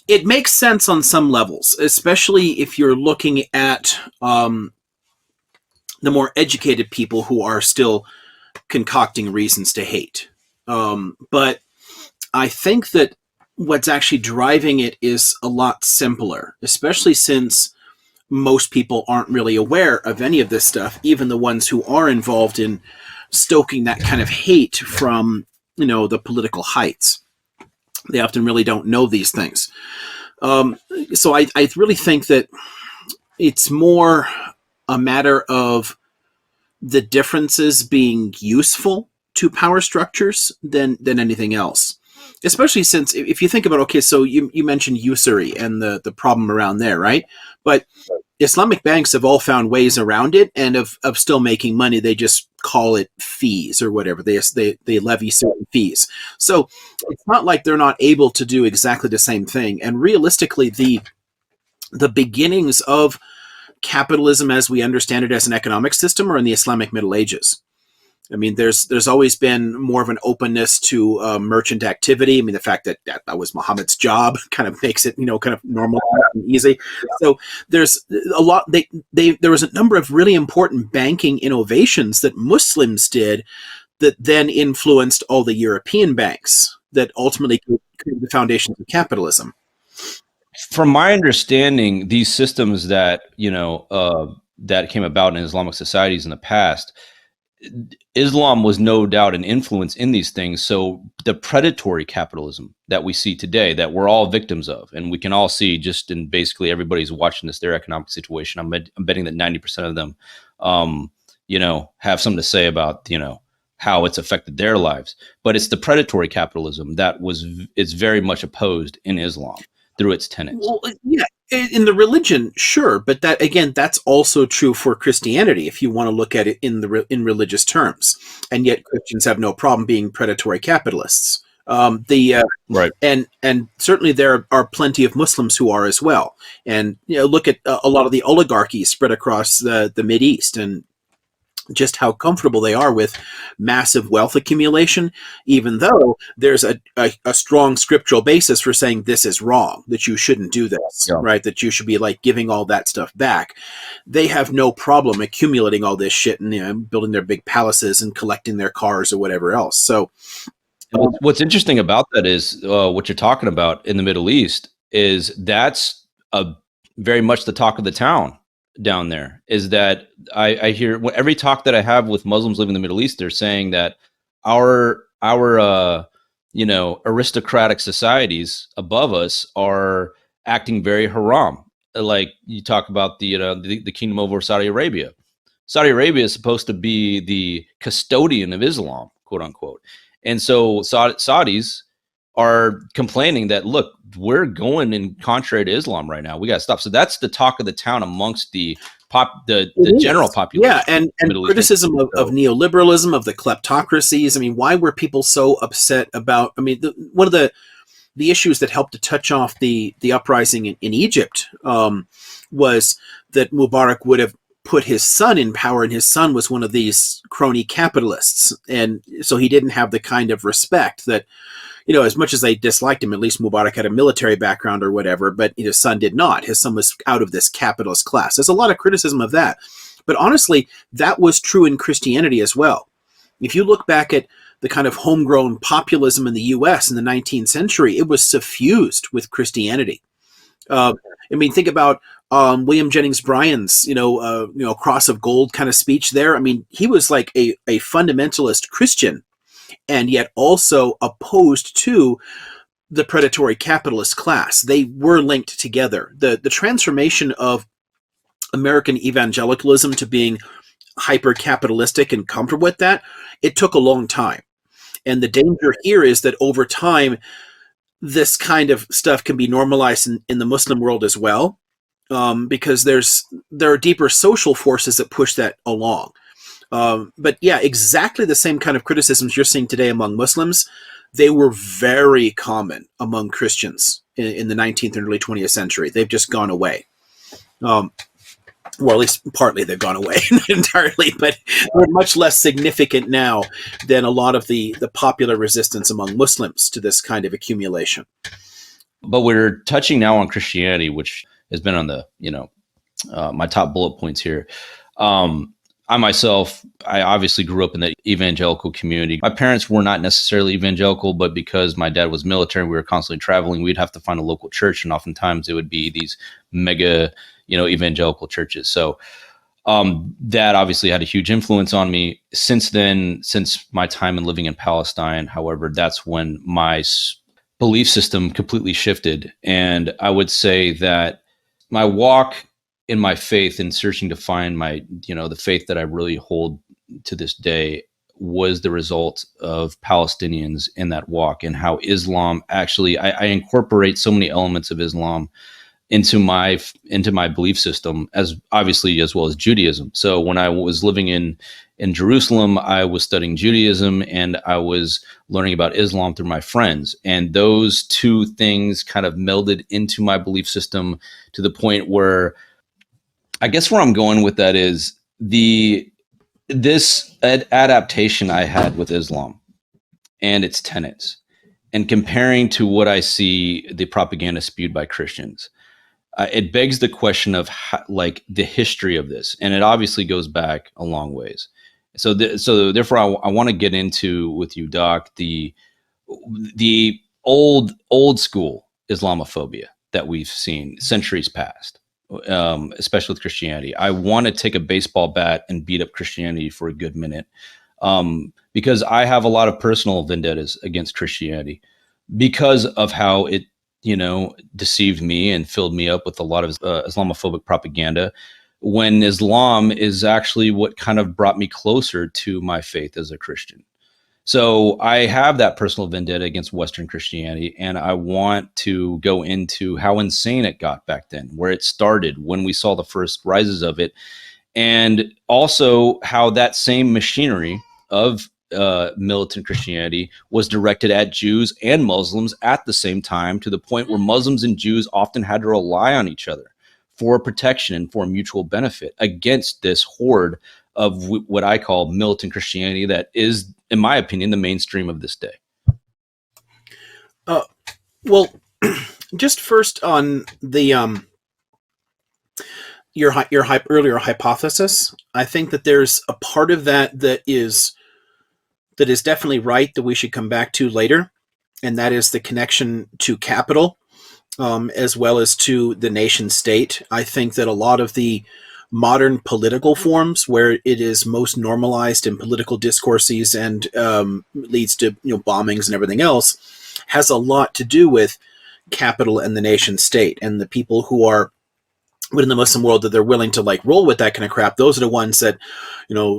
It makes sense on some levels, especially if you're looking at the more educated people who are still concocting reasons to hate. But I think that what's actually driving it is a lot simpler, especially since most people aren't really aware of any of this stuff, even the ones who are involved in stoking that kind of hate from, the political heights. They often really don't know these things. So I really think that it's more a matter of the differences being useful to power structures than anything else. Especially since if you think about, okay, so you mentioned usury and the problem around there, right? But Islamic banks have all found ways around it and of still making money. They just call it fees or whatever. They levy certain fees. So it's not like they're not able to do exactly the same thing. And realistically, the beginnings of capitalism as we understand it as an economic system are in the Islamic Middle Ages. I mean, there's always been more of an openness to merchant activity. I mean, the fact that was Muhammad's job kind of makes it, kind of normal and easy. So there's a lot. There was a number of really important banking innovations that Muslims did that then influenced all the European banks that ultimately created the foundations of capitalism. From my understanding, these systems that that came about in Islamic societies in the past, Islam was no doubt an influence in these things. So the predatory capitalism that we see today, that we're all victims of, and we can all see just in basically everybody's watching this, their economic situation. I'm betting that 90% of them, have something to say about, how it's affected their lives. But it's the predatory capitalism that is very much opposed in Islam through its tenets. Well, yeah, in the religion, sure, but that again, that's also true for Christianity. If you want to look at it in religious terms, and yet Christians have no problem being predatory capitalists. Right. And certainly there are plenty of Muslims who are as well. And look at a lot of the oligarchies spread across the Mideast, and just how comfortable they are with massive wealth accumulation, even though there's a strong scriptural basis for saying this is wrong, that you shouldn't do this, right? That you should be like giving all that stuff back. They have no problem accumulating all this shit and building their big palaces and collecting their cars or whatever else. So what's interesting about that is what you're talking about in the Middle East is that's very much the talk of the town down there. Is that I hear every talk that I have with Muslims living in the Middle East, they're saying that our aristocratic societies above us are acting very haram. Like you talk about the kingdom over Saudi Arabia. Saudi Arabia is supposed to be the custodian of Islam, quote unquote. And so Saudis are complaining that, look, we're going in contrary to Islam right now. We got to stop. So that's the talk of the town amongst the general population. Yeah, and criticism of neoliberalism, of the kleptocracies. I mean, why were people so upset about? I mean, one of the issues that helped to touch off the uprising in Egypt was that Mubarak would have put his son in power, and his son was one of these crony capitalists, and so he didn't have the kind of respect that, as much as they disliked him, at least Mubarak had a military background or whatever, but his son did not. His son was out of this capitalist class. There's a lot of criticism of that, but honestly, that was true in Christianity as well. If you look back at the kind of homegrown populism in the U.S. in the 19th century, it was suffused with Christianity. Think about William Jennings Bryan's, cross of gold kind of speech there. I mean, he was like a fundamentalist Christian, and yet also opposed to the predatory capitalist class. They were linked together. The transformation of American evangelicalism to being hyper-capitalistic and comfortable with that, it took a long time. And the danger here is that over time, this kind of stuff can be normalized in the Muslim world as well, because there are deeper social forces that push that along. But yeah, exactly the same kind of criticisms you're seeing today among Muslims, they were very common among Christians in the 19th and early 20th century. They've just gone away. Well, at least partly they've gone away, not entirely, but they're much less significant now than a lot of the popular resistance among Muslims to this kind of accumulation. But we're touching now on Christianity, which has been on the, my top bullet points here. I myself, I obviously grew up in the evangelical community. My parents were not necessarily evangelical, but because my dad was military, we were constantly traveling, we'd have to find a local church. And oftentimes it would be these mega, evangelical churches. So that obviously had a huge influence on me. Since then, since my time in living in Palestine, however, that's when my belief system completely shifted. And I would say that my walk in my faith and searching to find my, the faith that I really hold to this day was the result of Palestinians in that walk, and how Islam actually, I incorporate so many elements of Islam into my belief system, as obviously as well as Judaism. So when I was living in Jerusalem, I was studying Judaism and I was learning about Islam through my friends. And those two things kind of melded into my belief system to the point where, I guess where I'm going with that is this adaptation I had with Islam and its tenets, and comparing to what I see the propaganda spewed by Christians. It begs the question of the history of this, and it obviously goes back a long ways. So therefore, I want to get into with you, Doc, the old school Islamophobia that we've seen centuries past. especially with Christianity. I want to take a baseball bat and beat up Christianity for a good minute, because I have a lot of personal vendettas against Christianity because of how it, deceived me and filled me up with a lot of Islamophobic propaganda, when Islam is actually what kind of brought me closer to my faith as a Christian. So I have that personal vendetta against Western Christianity, and I want to go into how insane it got back then, where it started, when we saw the first rises of it, and also how that same machinery of militant Christianity was directed at Jews and Muslims at the same time, to the point where Muslims and Jews often had to rely on each other for protection and for mutual benefit against this horde of what I call militant Christianity that is, in my opinion, the mainstream of this day. Well, just first on the your earlier hypothesis, I think that there's a part of that is definitely right, that we should come back to later, and that is the connection to capital, as well as to the nation state. I think that a lot of the modern political forms, where it is most normalized in political discourses and leads to bombings and everything else, has a lot to do with capital and the nation state. And the people who are within the Muslim world that they're willing to roll with that kind of crap, those are the ones that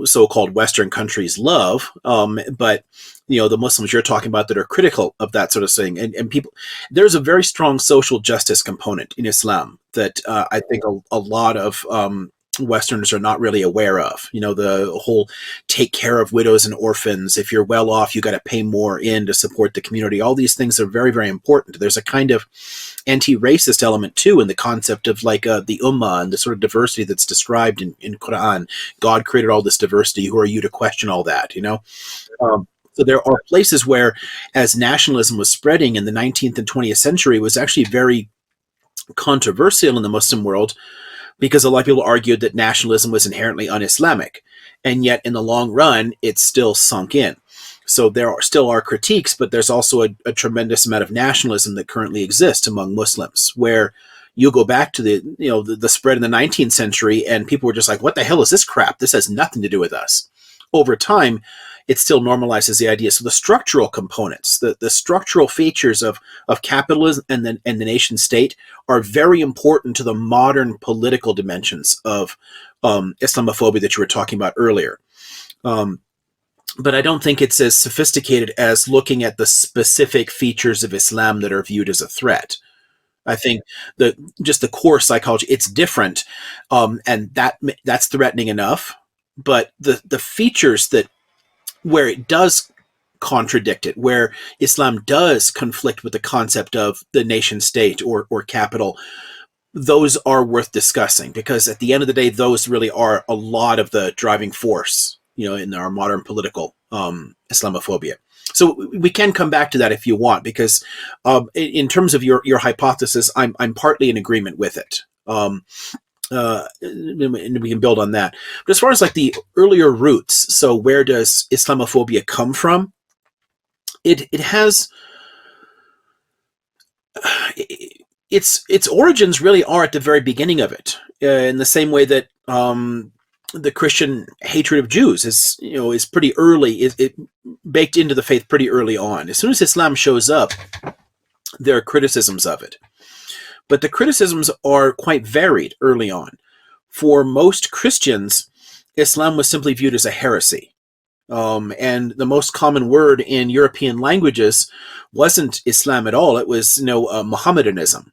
so-called Western countries love. But the Muslims you're talking about that are critical of that sort of thing, and people, there's a very strong social justice component in Islam that I think a lot of Westerners are not really aware of. The whole take care of widows and orphans. If you're well off, you got to pay more in to support the community. All these things are very, very important. There's a kind of anti-racist element too in the concept of the ummah and the sort of diversity that's described in Quran. God created all this diversity. Who are you to question all that? So there are places where, as nationalism was spreading in the 19th and 20th century, it was actually very controversial in the Muslim world, because a lot of people argued that nationalism was inherently un-Islamic, and yet in the long run, it's still sunk in. So there still are critiques, but there's also a tremendous amount of nationalism that currently exists among Muslims, where you go back to the spread in the 19th century, and people were just like, what the hell is this crap? This has nothing to do with us. Over time, it still normalizes the idea. So the structural components, the structural features of capitalism and the nation state are very important to the modern political dimensions of Islamophobia that you were talking about earlier. But I don't think it's as sophisticated as looking at the specific features of Islam that are viewed as a threat. I think just the core psychology, it's different, and that's threatening enough. But the features where it does contradict it, where Islam does conflict with the concept of the nation state or capital, those are worth discussing, because at the end of the day, those really are a lot of the driving force, in our modern political Islamophobia. So we can come back to that if you want, because in terms of your hypothesis, I'm partly in agreement with it. And we can build on that. But as far as the earlier roots, so where does Islamophobia come from? It has its origins really are at the very beginning of it, in the same way that the Christian hatred of Jews is pretty early. It baked into the faith pretty early on. As soon as Islam shows up, there are criticisms of it. But the criticisms are quite varied early on. For most Christians, Islam was simply viewed as a heresy. And the most common word in European languages wasn't Islam at all. It was, Mohammedanism.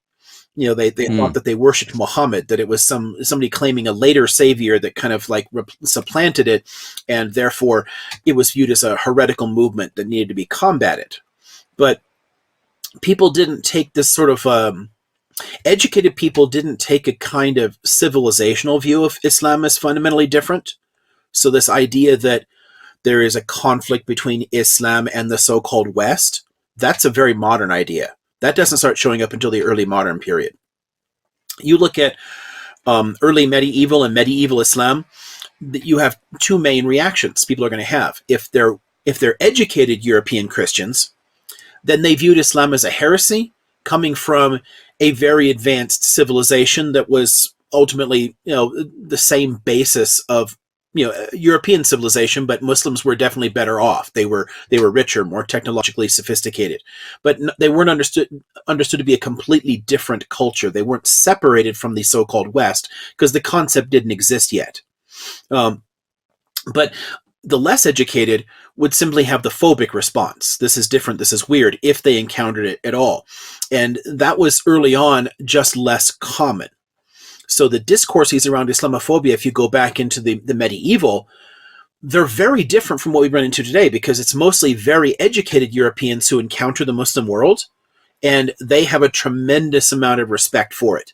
They thought that they worshipped Muhammad, that it was somebody claiming a later savior that kind of supplanted it, and therefore it was viewed as a heretical movement that needed to be combated. But people didn't take this sort of educated people didn't take a kind of civilizational view of Islam as fundamentally different. So this idea that there is a conflict between Islam and the so-called West, that's a very modern idea. That doesn't start showing up until the early modern period. You look at early medieval and medieval Islam, you have two main reactions people are going to have. If they're educated European Christians, then they viewed Islam as a heresy coming from a very advanced civilization that was ultimately, the same basis of, European civilization, but Muslims were definitely better off. They were richer, more technologically sophisticated, but they weren't understood to be a completely different culture. They weren't separated from the so-called West because the concept didn't exist yet. But the less educated would simply have the phobic response. This is different. This is weird, if they encountered it at all. And that was early on just less common. So the discourses around Islamophobia, if you go back into the medieval, they're very different from what we run into today, because it's mostly very educated Europeans who encounter the Muslim world, and they have a tremendous amount of respect for it.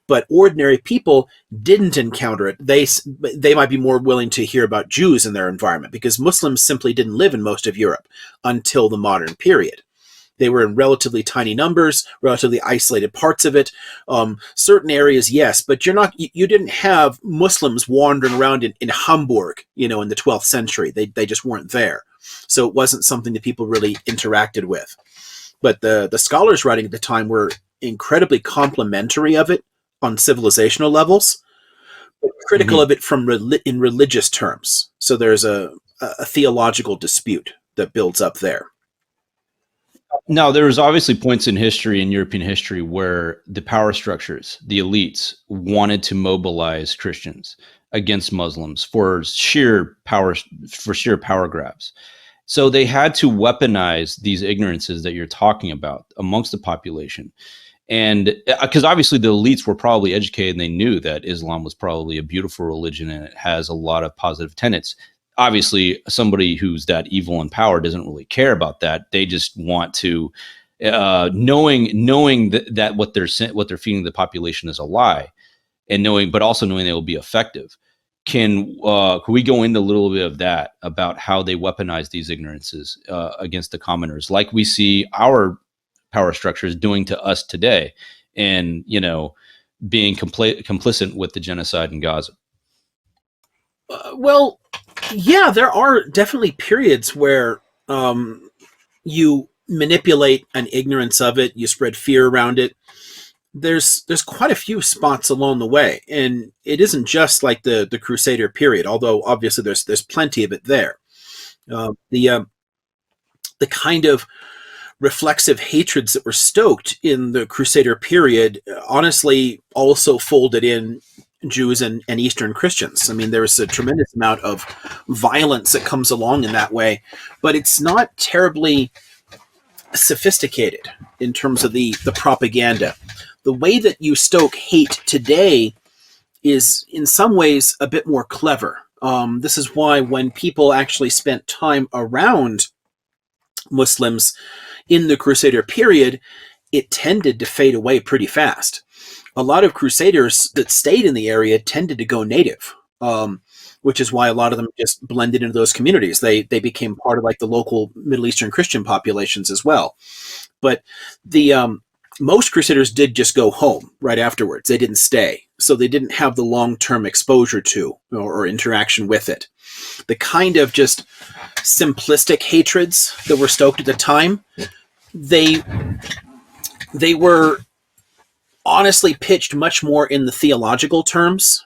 But ordinary people didn't encounter it. They might be more willing to hear about Jews in their environment, because Muslims simply didn't live in most of Europe until the modern period. They were in relatively tiny numbers, relatively isolated parts of it. Certain areas, yes, but you didn't have Muslims wandering around in Hamburg, in the 12th century. They just weren't there. So it wasn't something that people really interacted with. But the scholars writing at the time were incredibly complimentary of it on civilizational levels, but critical of it in religious terms. So there's a theological dispute that builds up there. Now, there was obviously points in history, in European history, where the power structures, the elites, wanted to mobilize Christians against Muslims for sheer power grabs. So they had to weaponize these ignorances that you're talking about amongst the population. And because obviously the elites were probably educated and they knew that Islam was probably a beautiful religion and it has a lot of positive tenets. Obviously, somebody who's that evil in power doesn't really care about that. They just want to, knowing that what they're feeding the population is a lie, and but also knowing they will be effective. Can we go into a little bit of that about how they weaponize these ignorances against the commoners, like we see our power structures doing to us today, and being complicit with the genocide in Gaza? Well, yeah, there are definitely periods where you manipulate an ignorance of it, you spread fear around it. There's quite a few spots along the way, and it isn't just like the Crusader period, although obviously there's plenty of it there. The kind of reflexive hatreds that were stoked in the Crusader period honestly also folded in Jews and Eastern Christians. I mean, there's a tremendous amount of violence that comes along in that way, but it's not terribly sophisticated in terms of the propaganda. The way that you stoke hate today is in some ways a bit more clever. This is why when people actually spent time around Muslims in the Crusader period, it tended to fade away pretty fast. A lot of Crusaders that stayed in the area tended to go native, which is why a lot of them just blended into those communities. They became part of like the local Middle Eastern Christian populations as well. But the most Crusaders did just go home right afterwards. They didn't stay. So they didn't have the long-term exposure to or interaction with it. The kind of just simplistic hatreds that were stoked at the time, they were honestly pitched much more in the theological terms.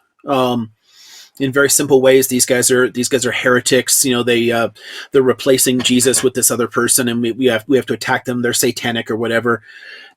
In very simple ways, these guys are heretics. They're replacing Jesus with this other person, and we have to attack them. They're satanic or whatever,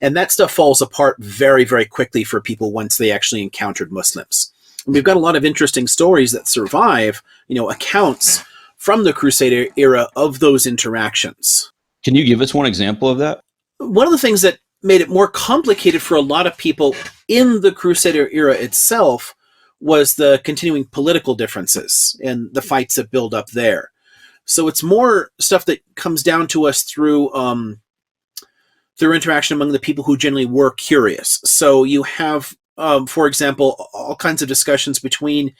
and that stuff falls apart very, very quickly for people once they actually encountered Muslims. And we've got a lot of interesting stories that survive, accounts from the Crusader era of those interactions. Can you give us one example of that? One of the things that made it more complicated for a lot of people in the Crusader era itself was the continuing political differences and the fights that build up there. So it's more stuff that comes down to us through interaction among the people who generally were curious. So you have, for example, all kinds of discussions between,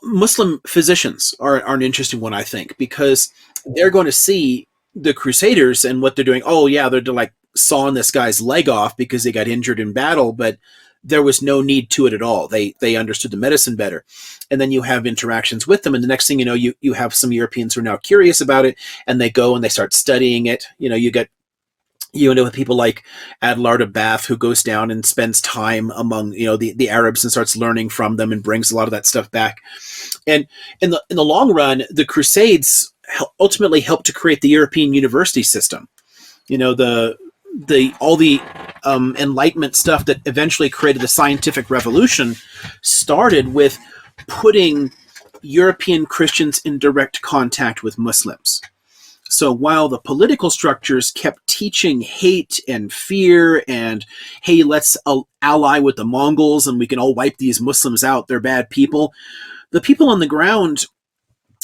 Muslim physicians are an interesting one, I think, because they're going to see the Crusaders and what they're doing. Oh yeah, they're like sawing this guy's leg off because they got injured in battle, but there was no need to it at all. They understood the medicine better. And then you have interactions with them, and the next thing you know, you have some Europeans who are now curious about it, and they go and they start studying it. You You end up with people like Adlard of Bath, who goes down and spends time among, the Arabs and starts learning from them and brings a lot of that stuff back. And in the long run, the Crusades ultimately helped to create the European university system. All the Enlightenment stuff that eventually created the scientific revolution started with putting European Christians in direct contact with Muslims. So while the political structures kept teaching hate and fear and, hey, let's ally with the Mongols and we can all wipe these Muslims out, they're bad people, the people on the ground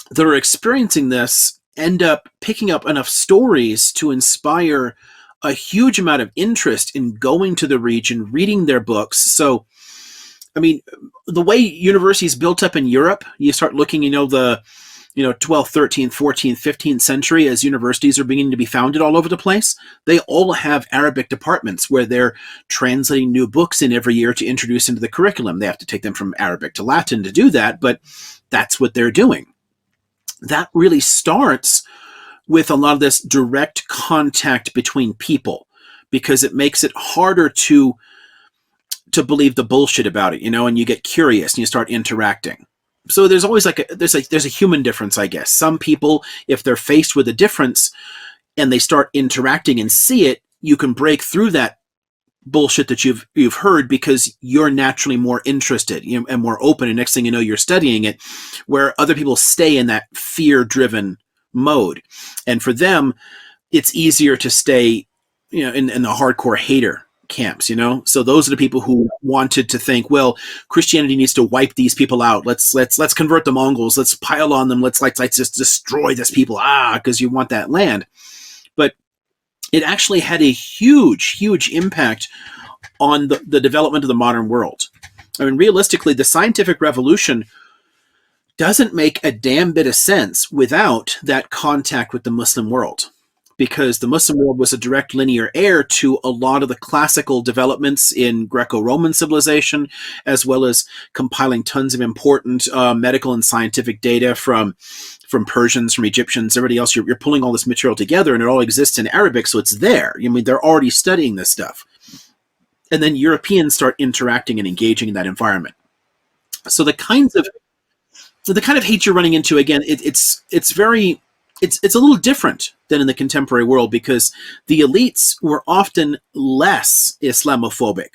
that are experiencing this end up picking up enough stories to inspire a huge amount of interest in going to the region, reading their books. So, I mean, the way universities built up in Europe, you start looking, the 12th, 13th, 14th, 15th century, as universities are beginning to be founded all over the place, they all have Arabic departments where they're translating new books in every year to introduce into the curriculum. They have to take them from Arabic to Latin to do that, but that's what they're doing. That really starts with a lot of this direct contact between people, because it makes it harder to believe the bullshit about it, and you get curious and you start interacting. So there's always there's a human difference, I guess. Some people, if they're faced with a difference and they start interacting and see it, you can break through that bullshit that you've heard because you're naturally more interested and more open, and next thing you know, you're studying it, where other people stay in that fear-driven mode. And for them, it's easier to stay in the hardcore hater camps, so those are the people who wanted to think, well, Christianity needs to wipe these people out, let's convert the Mongols, let's pile on them, let's just destroy this people, because you want that land. But it actually had a huge impact on the development of the modern world. I mean, realistically, the scientific revolution doesn't make a damn bit of sense without that contact with the Muslim world, because the Muslim world was a direct linear heir to a lot of the classical developments in Greco-Roman civilization, as well as compiling tons of important medical and scientific data from Persians, from Egyptians, everybody else. You're pulling all this material together, and it all exists in Arabic, so it's there. I mean, they're already studying this stuff. And then Europeans start interacting and engaging in that environment. So the kind of hate you're running into, again, it's a little different than in the contemporary world, because the elites were often less Islamophobic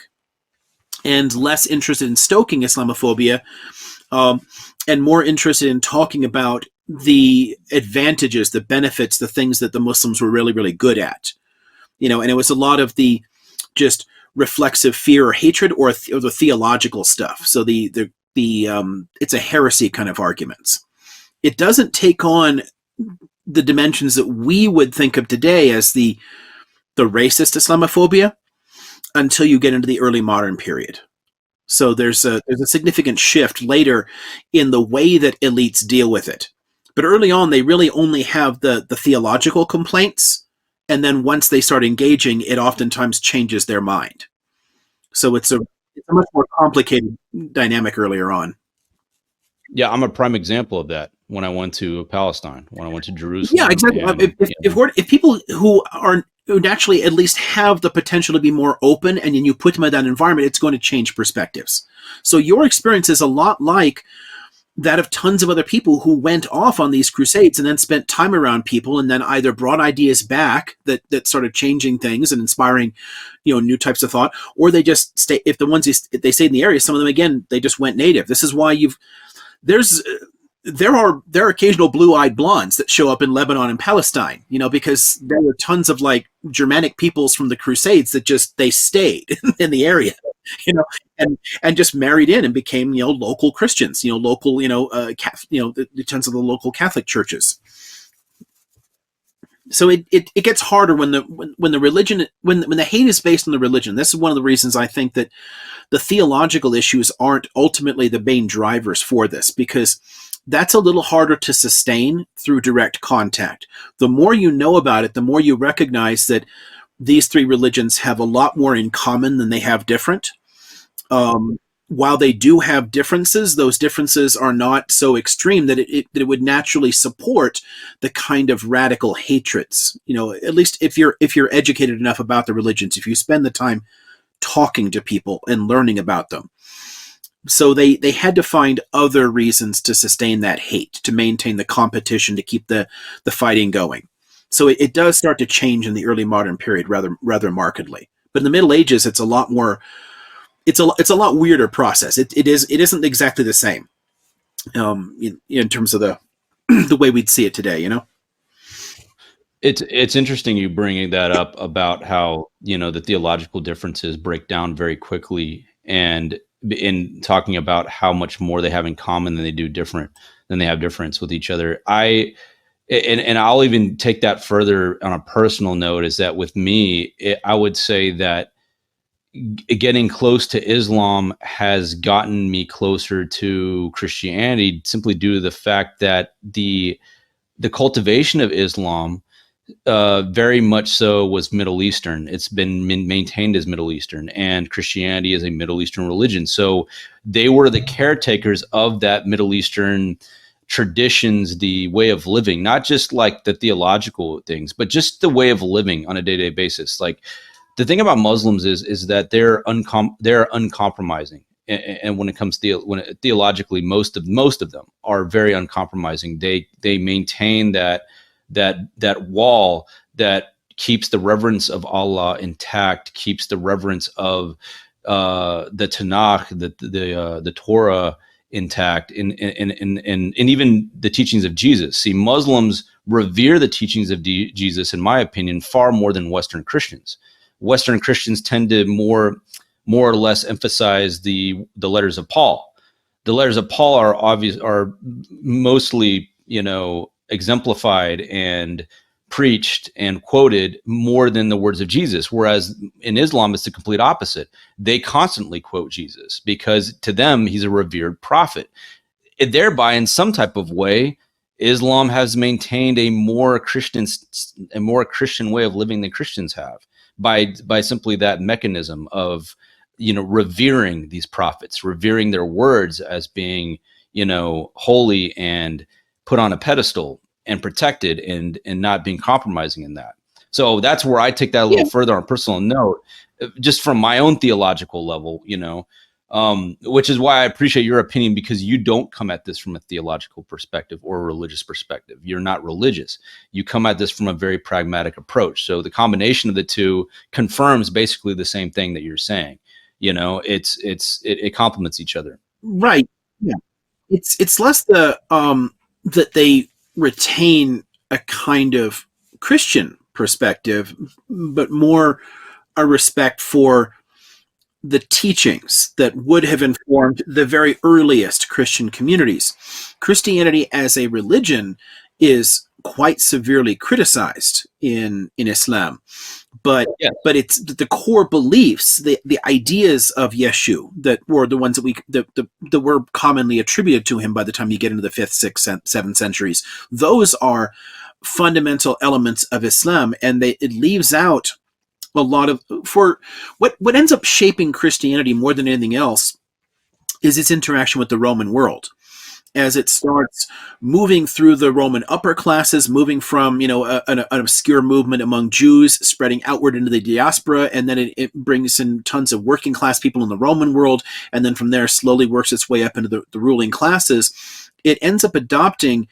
and less interested in stoking Islamophobia, and more interested in talking about the advantages, the benefits, the things that the Muslims were really, really good at. And it was a lot of the just reflexive fear or hatred, or the theological stuff. So it's a heresy kind of arguments. It doesn't take on the dimensions that we would think of today as the racist Islamophobia until you get into the early modern period. So there's a significant shift later in the way that elites deal with it. But early on, they really only have the theological complaints, and then once they start engaging, it oftentimes changes their mind. So it's a much more complicated dynamic earlier on. Yeah, I'm a prime example of that. When I went to Palestine, when I went to Jerusalem. Yeah, exactly. And, if people who naturally at least have the potential to be more open, and then you put them in that environment, it's going to change perspectives. So your experience is a lot like that of tons of other people who went off on these crusades and then spent time around people, and then either brought ideas back that started changing things and inspiring, new types of thought, or they just stay. If the ones they stayed in the area, some of them, again, they just went native. This is why there are occasional blue-eyed blondes that show up in Lebanon and Palestine, because there were tons of Germanic peoples from the Crusades that they stayed in the area, and just married in and became, local Christians, local, tons of the local Catholic churches. So it gets harder when the religion, when the hate is based on the religion. This is one of the reasons I think that the theological issues aren't ultimately the main drivers for this, because that's a little harder to sustain through direct contact. The more you know about it, the more you recognize that these three religions have a lot more in common than they have different. while they do have differences, those differences are not so extreme that it would naturally support the kind of radical hatreds. At least if you're educated enough about the religions, if you spend the time talking to people and learning about them. So they had to find other reasons to sustain that hate, to maintain the competition, to keep the fighting going. So it does start to change in the early modern period rather markedly. But in the Middle Ages, it's a lot more. It's a lot weirder process. It isn't exactly the same in terms of the way we'd see it today. It's interesting you bringing that up about how the theological differences break down very quickly, and in talking about how much more they have in common than they have difference with each other. And I'll even take that further on a personal note, is that with me, I would say that getting close to Islam has gotten me closer to Christianity, simply due to the fact that the cultivation of Islam very much so was Middle Eastern. It's been maintained as Middle Eastern, and Christianity is a Middle Eastern religion. So they were the caretakers of that Middle Eastern traditions, the way of living, not just like the theological things, but just the way of living on a day-to-day basis. Like, the thing about Muslims is that they're uncompromising, and when it comes to theologically, most of them are very uncompromising. They maintain that wall that keeps the reverence of Allah intact, keeps the reverence of the Tanakh, the Torah intact, and even the teachings of Jesus. See, Muslims revere the teachings of Jesus, in my opinion, far more than Western Christians. Western Christians tend to more or less emphasize the letters of Paul. The letters of Paul are mostly, exemplified and preached and quoted more than the words of Jesus. Whereas in Islam, it's the complete opposite. They constantly quote Jesus because to them, he's a revered prophet. Thereby, in some type of way, Islam has maintained a more Christian way of living than Christians have, by simply that mechanism of revering these prophets, revering their words as being holy and put on a pedestal and protected, and not being compromising in that. So that's where I take that a little further on a personal note, just from my own theological level, which is why I appreciate your opinion, because you don't come at this from a theological perspective or a religious perspective. You're not religious. You come at this from a very pragmatic approach. So the combination of the two confirms basically the same thing that you're saying. It complements each other. Right. Yeah. It's less that they retain a kind of Christian perspective, but more a respect for the teachings that would have informed the very earliest Christian communities. Christianity as a religion is quite severely criticized in Islam. But it's the core beliefs, the ideas of Yeshu that were the ones that were commonly attributed to him by the time you get into the 5th, 6th, 7th centuries. Those are fundamental elements of Islam, and it leaves out a lot of, for what ends up shaping Christianity more than anything else is its interaction with the Roman world. As it starts moving through the Roman upper classes, moving from an obscure movement among Jews, spreading outward into the diaspora, and then it brings in tons of working class people in the Roman world, and then from there slowly works its way up into the ruling classes. It ends up adopting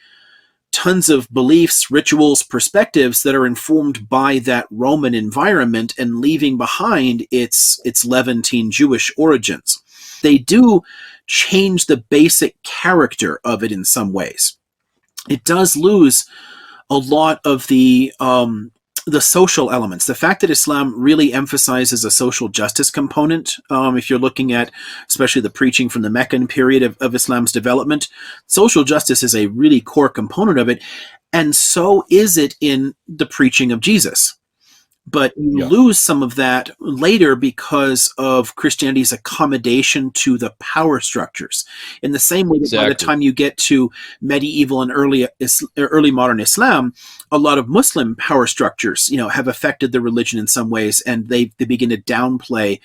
tons of beliefs, rituals, perspectives that are informed by that Roman environment, and leaving behind its Levantine Jewish origins. They do change the basic character of it in some ways. It does lose a lot of the social elements. The fact that Islam really emphasizes a social justice component, if you're looking at especially the preaching from the Meccan period of Islam's development, social justice is a really core component of it, and so is it in the preaching of Jesus. but you Yeah. lose some of that later because of Christianity's accommodation to the power structures. In the same way that by the Exactly. time you get to medieval and early modern Islam, a lot of Muslim power structures, have affected the religion in some ways, and they begin to downplay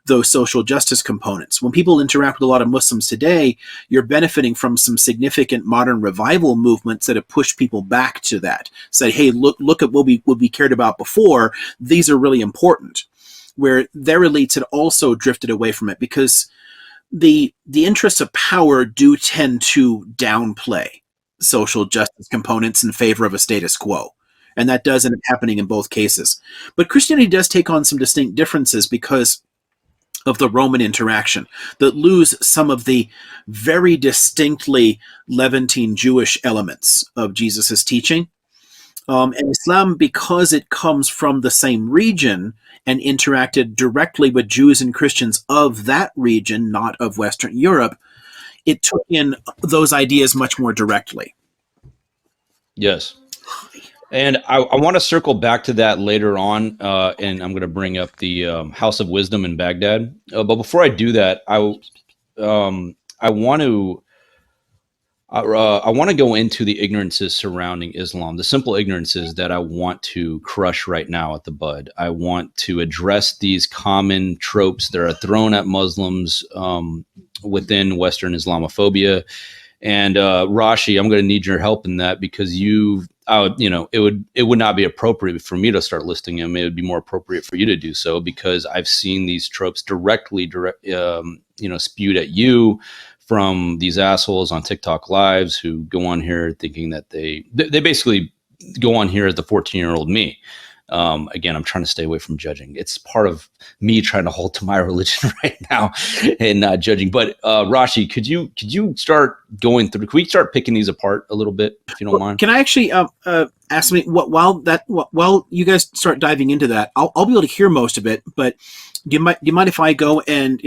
those social justice components. When people interact with a lot of Muslims today, you're benefiting from some significant modern revival movements that have pushed people back to that. Say, hey, look at what we cared about before. These are really important, where their elites had also drifted away from it because the interests of power do tend to downplay social justice components in favor of a status quo. And that does end up happening in both cases. But Christianity does take on some distinct differences because of the Roman interaction that lose some of the very distinctly Levantine Jewish elements of Jesus's teaching. And Islam, because it comes from the same region and interacted directly with Jews and Christians of that region, not of Western Europe, it took in those ideas much more directly. Yes. And I want to circle back to that later on, and I'm going to bring up the House of Wisdom in Baghdad. But before I do that, I want to go into the ignorances surrounding Islam, the simple ignorances that I want to crush right now at the bud. I want to address these common tropes that are thrown at Muslims within Western Islamophobia. And Rashy, I'm going to need your help in that because it would not be appropriate for me to start listing them. It would be more appropriate for you to do so because I've seen these tropes directly spewed at you from these assholes on TikTok lives who go on here thinking that they basically go on here as the 14-year-old me. Again, I'm trying to stay away from judging. It's part of me trying to hold to my religion right now and not judging. But Rashy, could you start going through? Can we start picking these apart a little bit, if you don't mind? Can I actually ask me while you guys start diving into that? I'll be able to hear most of it, but do you mind if I go and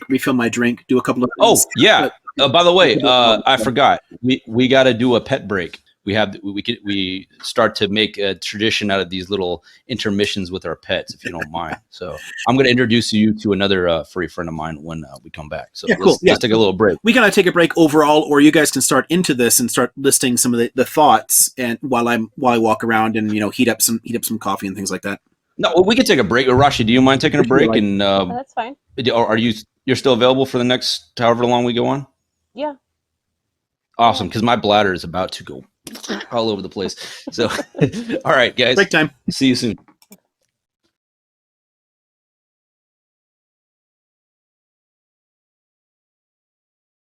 refill my drink, do a couple of things? Oh yeah. By the way, I forgot. We got to do a pet break. We start to make a tradition out of these little intermissions with our pets, if you don't mind. So I'm going to introduce you to another furry friend of mine when we come back. So let's take a little break. We gotta take a break overall, or you guys can start into this and start listing some of the thoughts, and while I walk around and heat up some coffee and things like that. No, we can take a break. Rashi, do you mind taking a break? And that's fine. You're still available for the next however long we go on? Yeah. Awesome, because my bladder is about to go all over the place. So, all right, guys. Break time. See you soon.